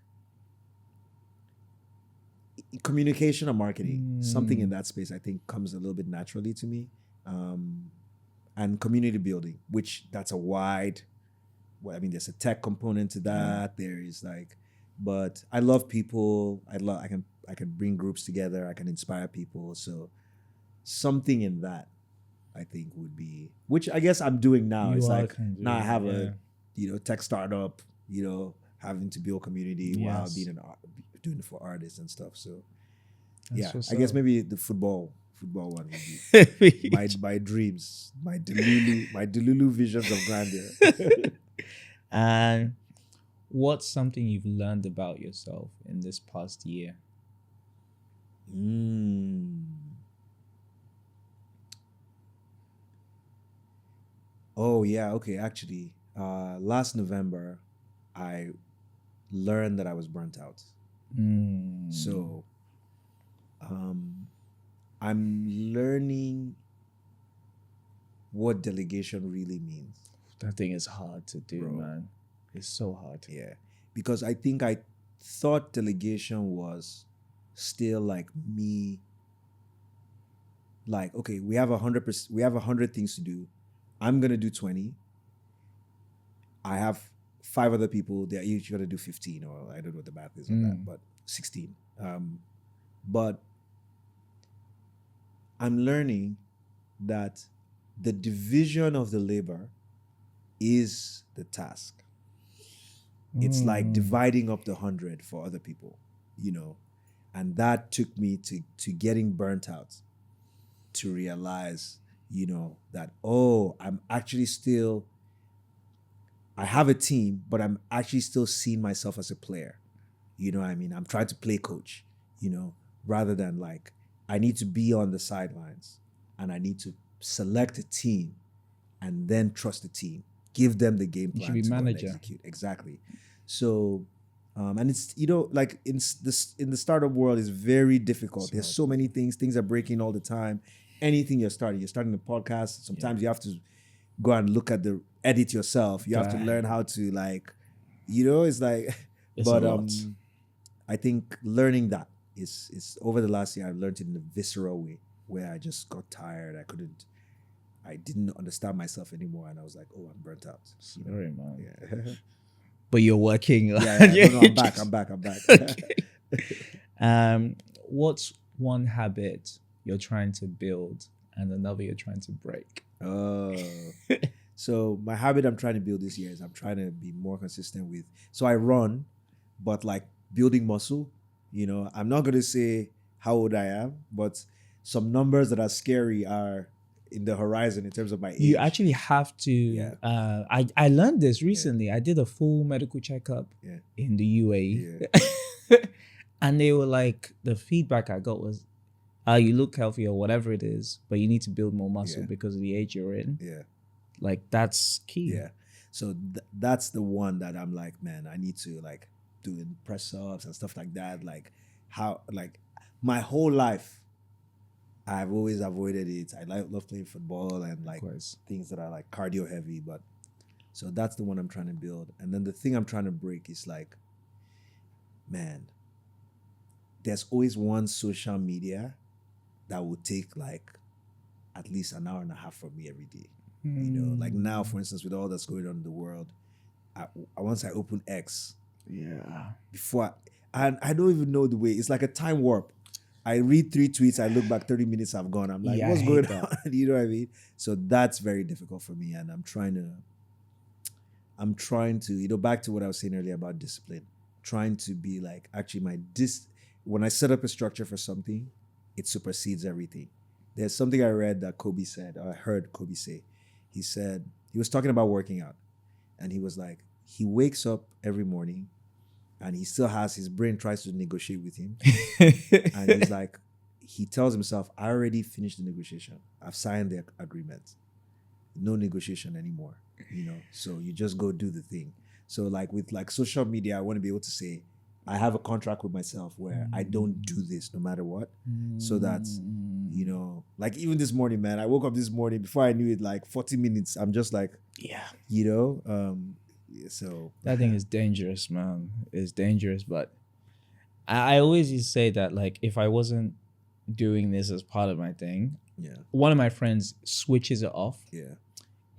communication or marketing, something in that space, I think comes a little bit naturally to me. And community building, which that's a wide, there's a tech component to that. There is like, but I love people. I can bring groups together. I can inspire people. So something in that, I think would be, which I guess I'm doing now. It's like now I have a, tech startup, having to build community while being doing it for artists and stuff. So I guess maybe the football one would be my dreams, my Delulu visions of grandeur. And what's something you've learned about yourself in this past year? Oh yeah, okay. Actually, last November, I learned that I was burnt out. So, I'm learning what delegation really means. That thing is hard to do, bro. Man. It's so hard. Yeah, because I think I thought delegation was still like me. Like, okay, we have 100%. We have 100 things to do. I'm gonna do 20. I have 5 other people. They're each gonna do 15, or I don't know what the math is on that, but 16. But I'm learning that the division of the labor is the task. It's like dividing up the 100 for other people, and that took me to getting burnt out, to realize, that, I'm actually still, I have a team, but I'm actually still seeing myself as a player. You know what I mean? I'm trying to play coach, rather than like, I need to be on the sidelines and I need to select a team and then trust the team, give them the game plan. You should be manager. Execute. Exactly. So, and it's, like in the startup world is very difficult. There's so many things are breaking all the time. Anything you're starting a podcast. Sometimes you have to go and look at the edit yourself. You have to learn how to like, it's like, but I think learning that is over the last year, I've learned it in a visceral way where I just got tired. I didn't understand myself anymore. And I was like, I'm burnt out. Sorry, man. Yeah. But you're working. No, I'm back. Okay. What's one habit you're trying to build and another you're trying to break? So my habit I'm trying to build this year is I'm trying to be more consistent with. So I run, but like building muscle. I'm not going to say how old I am, but some numbers that are scary are in the horizon in terms of my age. You actually have to. Yeah. I learned this recently. Yeah. I did a full medical checkup in the UAE. Yeah. And they were like, the feedback I got was, you look healthy or whatever it is, but you need to build more muscle because of the age you're in. Yeah. Like, that's key. Yeah. So that's the one that I'm like, man, I need to like doing press-ups and stuff like that. Like how, like my whole life, I've always avoided it. I love playing football and like things that are like cardio heavy. But so that's the one I'm trying to build. And then the thing I'm trying to break is like, man, there's always one social media that will take like at least an hour and a half from me every day. You know, like now, for instance, with all that's going on in the world, once I open X, before I don't even know the way. It's like a time warp. I read 3 tweets, I look back, 30 minutes have gone. I'm like, what's going on? You know what I mean? So that's very difficult for me, and I'm trying to, you know, back to what I was saying earlier about discipline. Trying to be like, actually, when I set up a structure for something, it supersedes everything. There's something I read that Kobe said, or I heard Kobe say. He said, he was talking about working out, and he was like, he wakes up every morning and he still has, his brain tries to negotiate with him. And he's like, he tells himself, I already finished the negotiation. I've signed the agreement. No negotiation anymore, you know? So you just go do the thing. So like with like social media, I want to be able to say, I have a contract with myself where I don't do this no matter what. So that, you know, like even this morning, man, I woke up this morning, before I knew it, like 40 minutes, I'm just like, you know, so. That thing is dangerous, man. It's dangerous. But I always used to say that, like, if I wasn't doing this as part of my thing, one of my friends switches it off.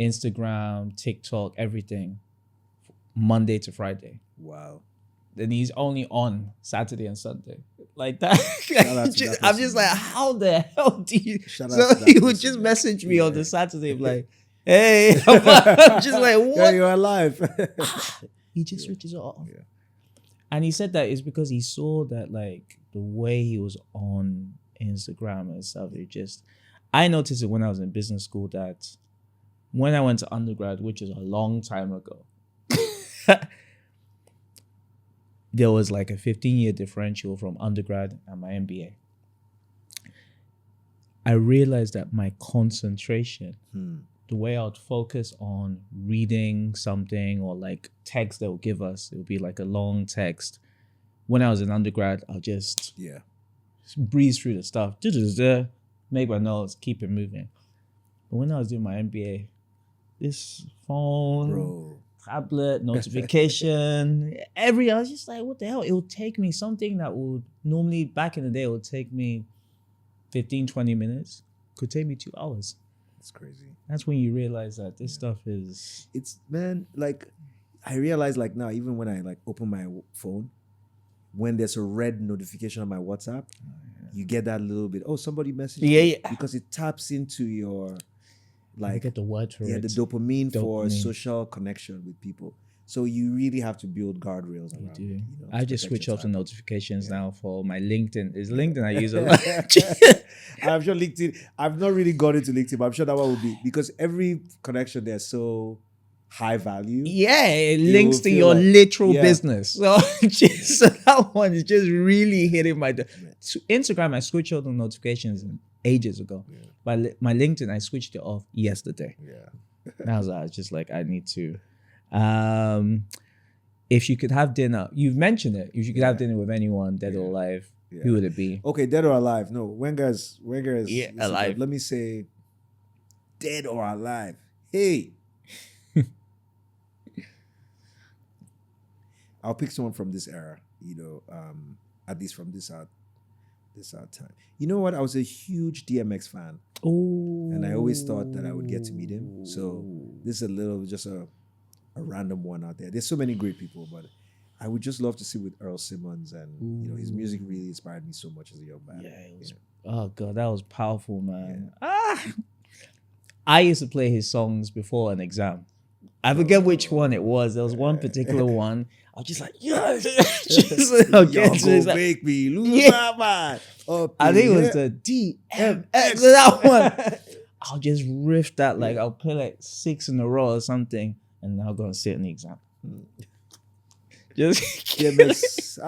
Instagram, TikTok, everything, Monday to Friday. Wow. Then he's only on Saturday and Sunday. Like that. I'm just like, how the hell do you? So he would just message me on the Saturday, like, hey. I'm just like, what? Yeah, you're alive. He just switches it off. And he said that it's because he saw that, like, the way he was on Instagram and stuff, it just, I noticed it when I was in business school that when I went to undergrad, which is a long time ago, there was like a 15-year differential from undergrad and my MBA. I realized that my concentration, the way I would focus on reading something or like text they would give us, it would be like a long text. When I was in undergrad, I'll just breeze through the stuff, make my notes, keep it moving. But when I was doing my MBA, this phone, tablet, notification, I was just like, what the hell? It would take me something that would normally, back in the day, it would take me 15, 20 minutes. Could take me 2 hours. That's crazy. That's when you realize that this stuff is... It's, man, like, I realize like now, even when I like open my phone, when there's a red notification on my WhatsApp, you get that little bit, somebody messaged me. Because it taps into your... like, you get the word for it. The dopamine for social connection with people. So you really have to build guardrails around. You do. You know, I just switch off the notifications now for my LinkedIn. It's LinkedIn I use a lot. I'm sure LinkedIn, I've not really got into LinkedIn, but I'm sure that one would be, because every connection there's so high value. Yeah, it links to your like, literal business. So, so that one is just really hitting my... Instagram, I switched off the notifications ages ago. But my LinkedIn, I switched it off yesterday. I was just like, I need to. If you could have dinner, you've mentioned it. If you could have dinner with anyone, dead or alive, who would it be? Okay, dead or alive? No, Wenger is alive. Let me say, dead or alive. Hey, I'll pick someone from this era. You know, at least from this time. You know what? I was a huge DMX fan. And I always thought that I would get to meet him. So this is just a random one out there. There's so many great people, but I would just love to see with Earl Simmons, and you know, his music really inspired me so much as a young man. Oh God, that was powerful, man. I used to play his songs before an exam. I forget which one it was. There was one particular one. I was just like, yes. Make me lose my mind. I think it was the DMX. That one. I'll just riff that. Like, I'll play like 6 in a row or something, and I'll go and sit in the exam. Just DMX.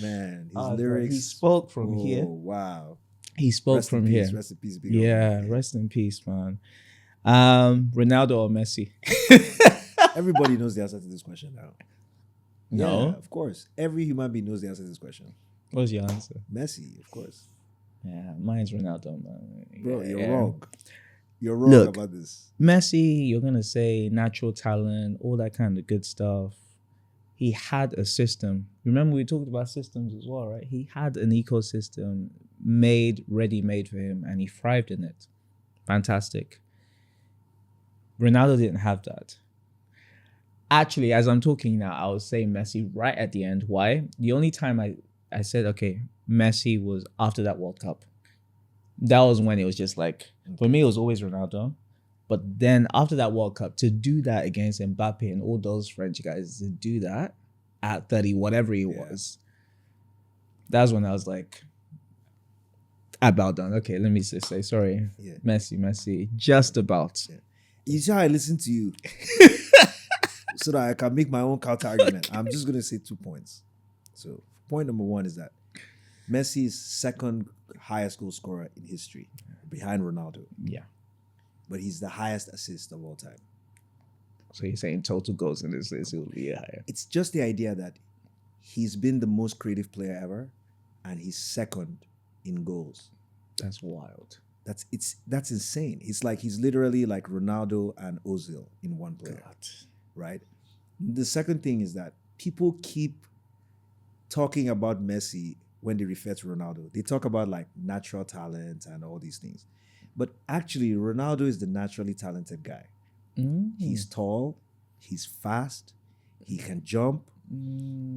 Man. His lyrics. He spoke from here. Wow. He spoke from here. Rest in peace. Rest in peace, man. Ronaldo or Messi? Everybody knows the answer to this question now. No. Yeah, of course. Every human being knows the answer to this question. What's your answer? Messi, of course. Yeah, mine's Ronaldo, man. Bro, Yeah, you're yeah. wrong. You're wrong Look, about this. Messi, you're gonna say natural talent, all that kind of good stuff. He had a system. Remember, we talked about systems as well, right? He had an ecosystem ready-made for him, and he thrived in it. Fantastic. Ronaldo didn't have that. Actually, as I'm talking now, I was saying Messi right at the end. Why? The only time I said, okay, Messi was after that World Cup. That was when it was just like, for me, it was always Ronaldo. But then after that World Cup, to do that against Mbappe and all those French guys, to do that at 30, whatever he was, that's when I was about done. Okay, let me just say, sorry, Messi, just about. Yeah. You see how I listen to you? So that I can make my own counter argument. I'm just going to say 2 points. So point number 1 is that Messi is second highest goal scorer in history behind Ronaldo. Yeah. But he's the highest assist of all time. So you're saying total goals in this list will be higher. It's just the idea that he's been the most creative player ever and he's second in goals. That's wild. That's insane. It's like he's literally like Ronaldo and Ozil in one player. God. Right? The second thing is that people keep talking about Messi when they refer to Ronaldo. They talk about like natural talent and all these things. But actually, Ronaldo is the naturally talented guy. He's tall, he's fast, he can jump.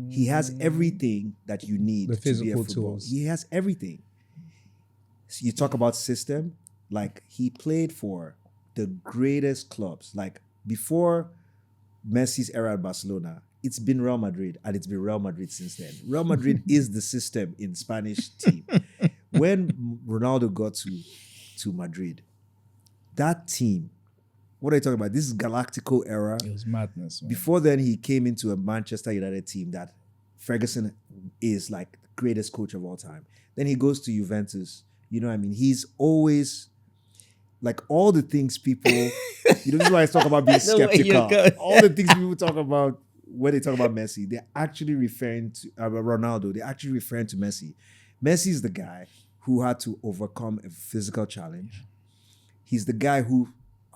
He has everything that you need the to be a physical footballer. tools. He has everything. So you talk about system, like he played for the greatest clubs. Like before Messi's era at Barcelona, it's been Real Madrid and it's been Real Madrid since then. Real Madrid is the system in Spanish team. When Ronaldo got to Madrid, that team, what are you talking about? This is Galactico era. It was madness, man. Before then, he came into a Manchester United team that Ferguson is like the greatest coach of all time. Then he goes to Juventus. You know what I mean? He's always like all the things people, this is why I talk about being skeptical. All the things people talk about when they talk about Messi, they're actually referring to Ronaldo. They're actually referring to Messi. Messi is the guy who had to overcome a physical challenge. He's the guy who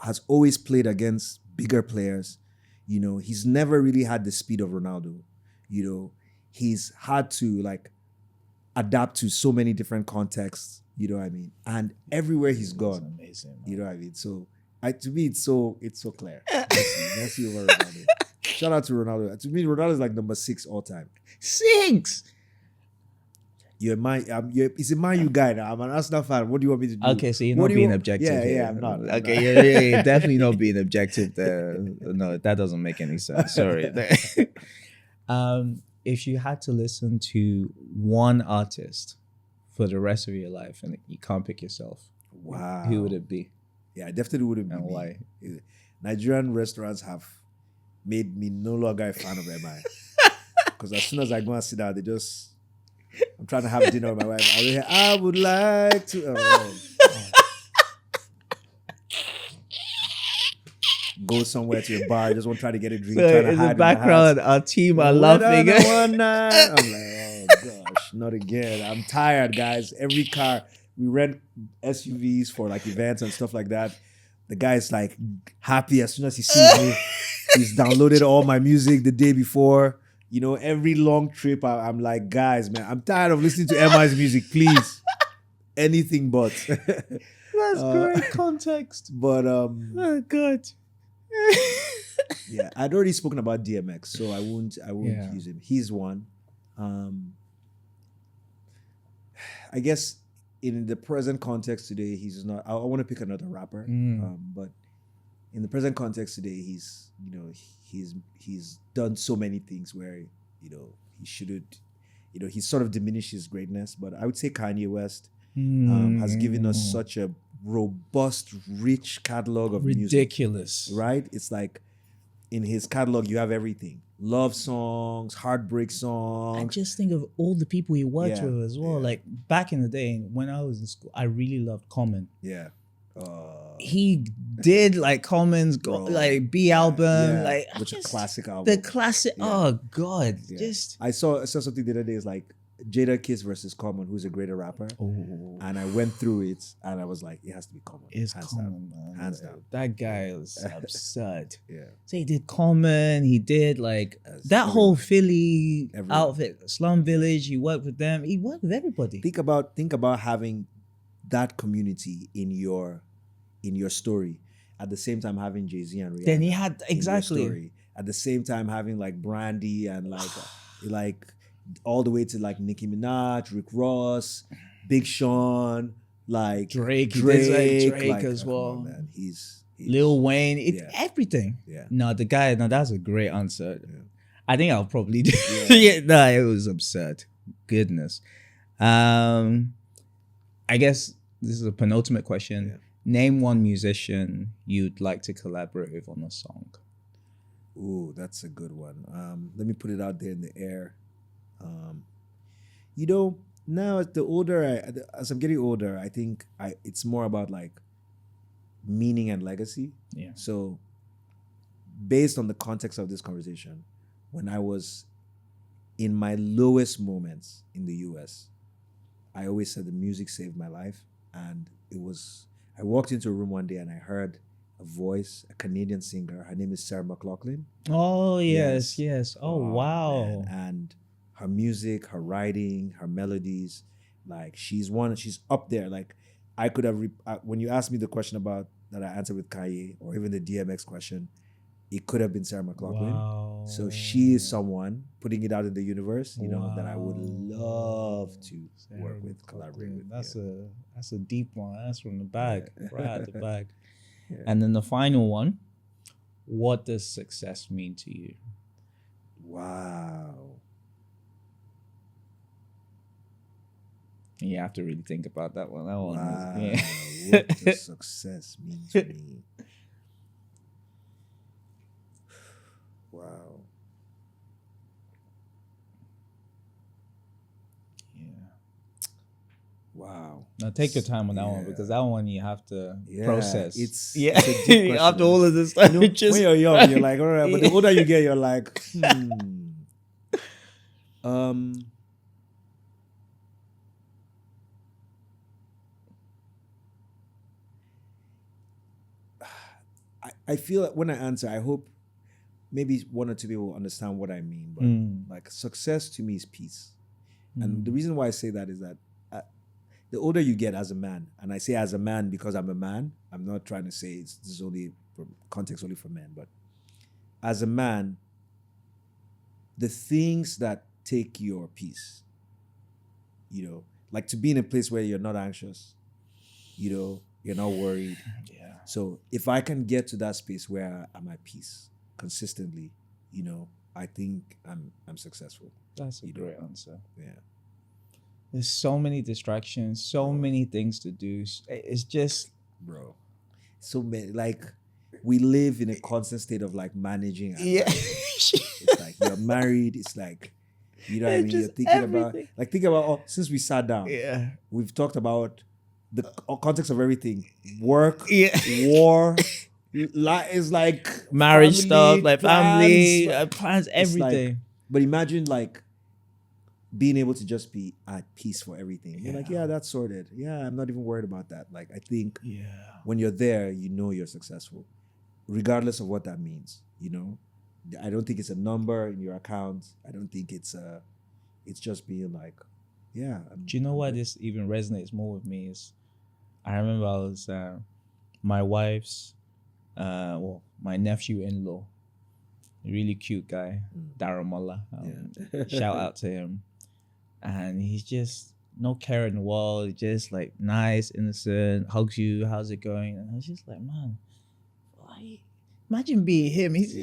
has always played against bigger players. You know, he's never really had the speed of Ronaldo. You know, he's had to like adapt to so many different contexts. You know what I mean? And everywhere he's gone, amazing, you know what I mean? So to me, it's so clear. Messi over Ronaldo. Shout out to Ronaldo. To me, Ronaldo is like number 6 all time. 6. It's a Man U guy now. I'm an Arsenal fan. What do you want me to do? Okay, so you're not being objective. Yeah, I'm not. Okay, you're definitely not being objective there. No, that doesn't make any sense. Sorry. If you had to listen to one artist for the rest of your life and you can't pick yourself, wow, who would it be? Yeah, I definitely wouldn't be. And why? Nigerian restaurants have made me no longer a fan of MI. Because as soon as I go and sit down, I'm trying to have dinner with my wife. I would like to go somewhere to a bar. Just want to try to get a drink. So in the background, our team are laughing. One night. I'm like, oh gosh, not again. I'm tired, guys. Every car, we rent SUVs for like events and stuff like that. The guy's like happy as soon as he sees me. He's downloaded all my music the day before. You know, every long trip, I'm like, guys, man, I'm tired of listening to MI's music. Please, anything but. That's great context. But oh God. Yeah, I'd already spoken about DMX, so I won't use him. He's one. I guess in the present context today, he's not. I want to pick another rapper, but in the present context today, he's done so many things where he shouldn't. He's sort of diminished his greatness. But I would say Kanye West has given us such a robust, rich catalog of ridiculous music, right? It's like in his catalog you have everything: love songs, heartbreak songs. And just think of all the people he worked with as well. Like back in the day when I was in school, I really loved Common. Yeah. he did like Common's like B album, like which is a classic album. The classic. Yeah. Oh God, just I saw something the other day. Is like Jada Kiss versus Common, who's a greater rapper. Oh. And I went through it, and I was like, it has to be Common. It's Common, man. Hands down. That guy was absurd. Yeah. So he did Common. He did like that whole Philly outfit, Slum Village. He worked with them. He worked with everybody. Think about having that community in your story at the same time having Jay-Z and Rihanna. Then he had story, at the same time having like Brandy and like all the way to like Nicki Minaj, Rick Ross, Big Sean, like Drake like, as well. On, man. He's Lil Wayne, everything. Yeah. No, that's a great answer. Yeah. I think I'll probably do. Yeah. It was absurd. Goodness. I guess this is a penultimate question. Yeah. Name one musician you'd like to collaborate with on a song. Ooh, that's a good one. Let me put it out there in the air. Now as I'm getting older, I think it's more about like meaning and legacy. Yeah. So based on the context of this conversation, when I was in my lowest moments in the US, I always said the music saved my life. And I walked into a room one day and I heard a voice, a Canadian singer. Her name is Sarah McLachlan. Oh, yes. Oh, wow. Man. And her music, her writing, her melodies, like she's up there. Like I could have, when you asked me the question about that I answered with Kanye, or even the DMX question, it could have been Sarah McLachlan. Wow. So she is someone putting it out in the universe, that I would love to work with, collaborate with. That's a deep one. That's from the bag, right out the bag. Yeah. And then the final one, what does success mean to you? Wow. You have to really think about that one. Wow. Yeah. What does success mean to me? Wow. Yeah. Wow. Now take your time on that one, because that one you have to process. It's a deep question. After all of this stuff, when you're young, you're like, all right, but the older you get, you're like, I feel like when I answer, I hope maybe one or two people will understand what I mean. But like success to me is peace. And the reason why I say that is that the older you get as a man, and I say as a man because I'm a man, I'm not trying to say this is only from context only for men, but as a man, the things that take your peace, like to be in a place where you're not anxious, you're not worried. Yeah. So if I can get to that space where I'm at peace consistently, I think I'm successful. That's a great answer. Yeah. There's so many distractions, so many things to do. It's just, bro, so many. Like we live in a constant state of like managing. Yeah. It's like you're married. It's like, what I mean? You're thinking about since we sat down. Yeah. We've talked about the context of everything. Work, war, is like marriage stuff, like plans, family, plans, everything. Like, but imagine like being able to just be at peace for everything. You're like, that's sorted. Yeah, I'm not even worried about that. Like, I think when you're there, you're successful, regardless of what that means. I don't think it's a number in your account. I don't think it's just being like, do you know why this even resonates more with me is, I remember I was my wife's, my nephew-in-law, a really cute guy, Daramola. Shout out to him. And he's just no care in the world, just like nice, innocent, hugs you, how's it going? And I was just like, man, imagine being him. He's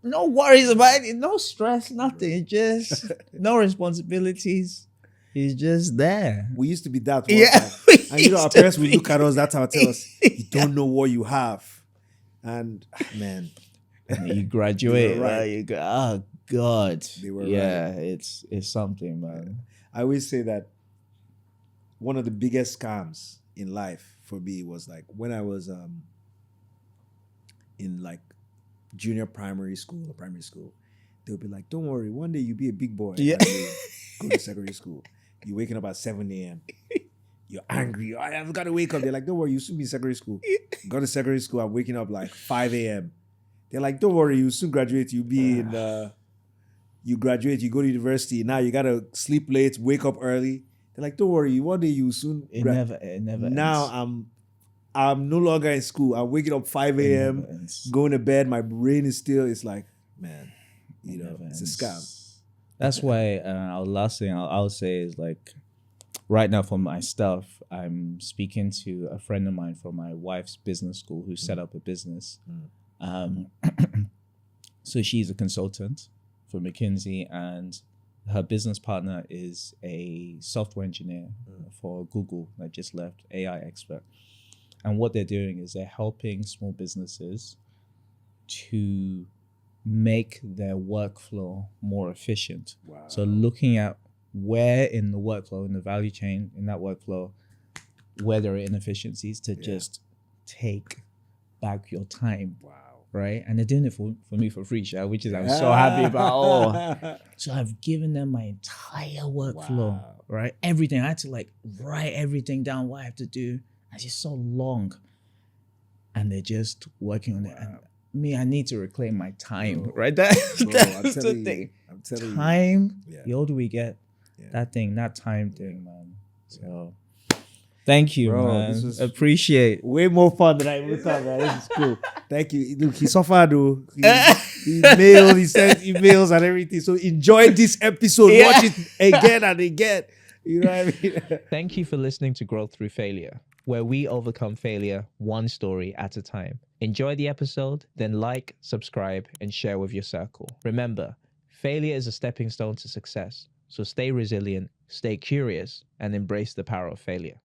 no worries about it, no stress, nothing, just no responsibilities. He's just there. We used to be that one time. And our parents would look at us, that's how they tell us, you don't know what you have. And man. And you graduate, right? You go, oh God. They were right. It's something, man. I always say that one of the biggest scams in life for me was like when I was in like junior primary school or primary school, they'll be like, don't worry, one day you'll be a big boy. Yeah. Go to secondary school. You're waking up at 7 a.m. You're angry. I've got to wake up. They're like, don't worry, you'll soon be in secondary school. Go to secondary school. I'm waking up like 5 a.m. They're like, don't worry, you'll soon graduate. You'll be in you graduate, you go to university. Now you gotta sleep late, wake up early. They're like, don't worry, one day you soon. It never. Now ends. I'm no longer in school. I'm waking up 5 a.m. going to bed. My brain is still. It's like, man, it's a scam. That's why last thing I'll say is like, right now for my stuff, I'm speaking to a friend of mine from my wife's business school who set up a business. So she's a consultant for McKinsey, and her business partner is a software engineer for Google that just left, AI expert. And what they're doing is they're helping small businesses to make their workflow more efficient. Wow. So looking at where in the workflow, in the value chain, in that workflow, where there are inefficiencies to just take back your time. Wow. Right? And they're doing it for me for free, which is I'm so happy about. So I've given them my entire workflow, right? Everything. I had to like write everything down, what I have to do. It's just so long. And they're just working on it. And me, I need to reclaim my time, right? That's the thing. I'm telling you. Time, the older we get, that time thing, man. So thank you, man. This was appreciate. Way more fun than I ever thought, man. This is cool. Thank you. Look, he suffered though. He mailed, he sent emails and everything. So enjoy this episode. Watch it again and again. You know what I mean? Thank you for listening to Growth Through Failure, where we overcome failure one story at a time. Enjoy the episode, then like, subscribe, and share with your circle. Remember, failure is a stepping stone to success. So stay resilient, stay curious, and embrace the power of failure.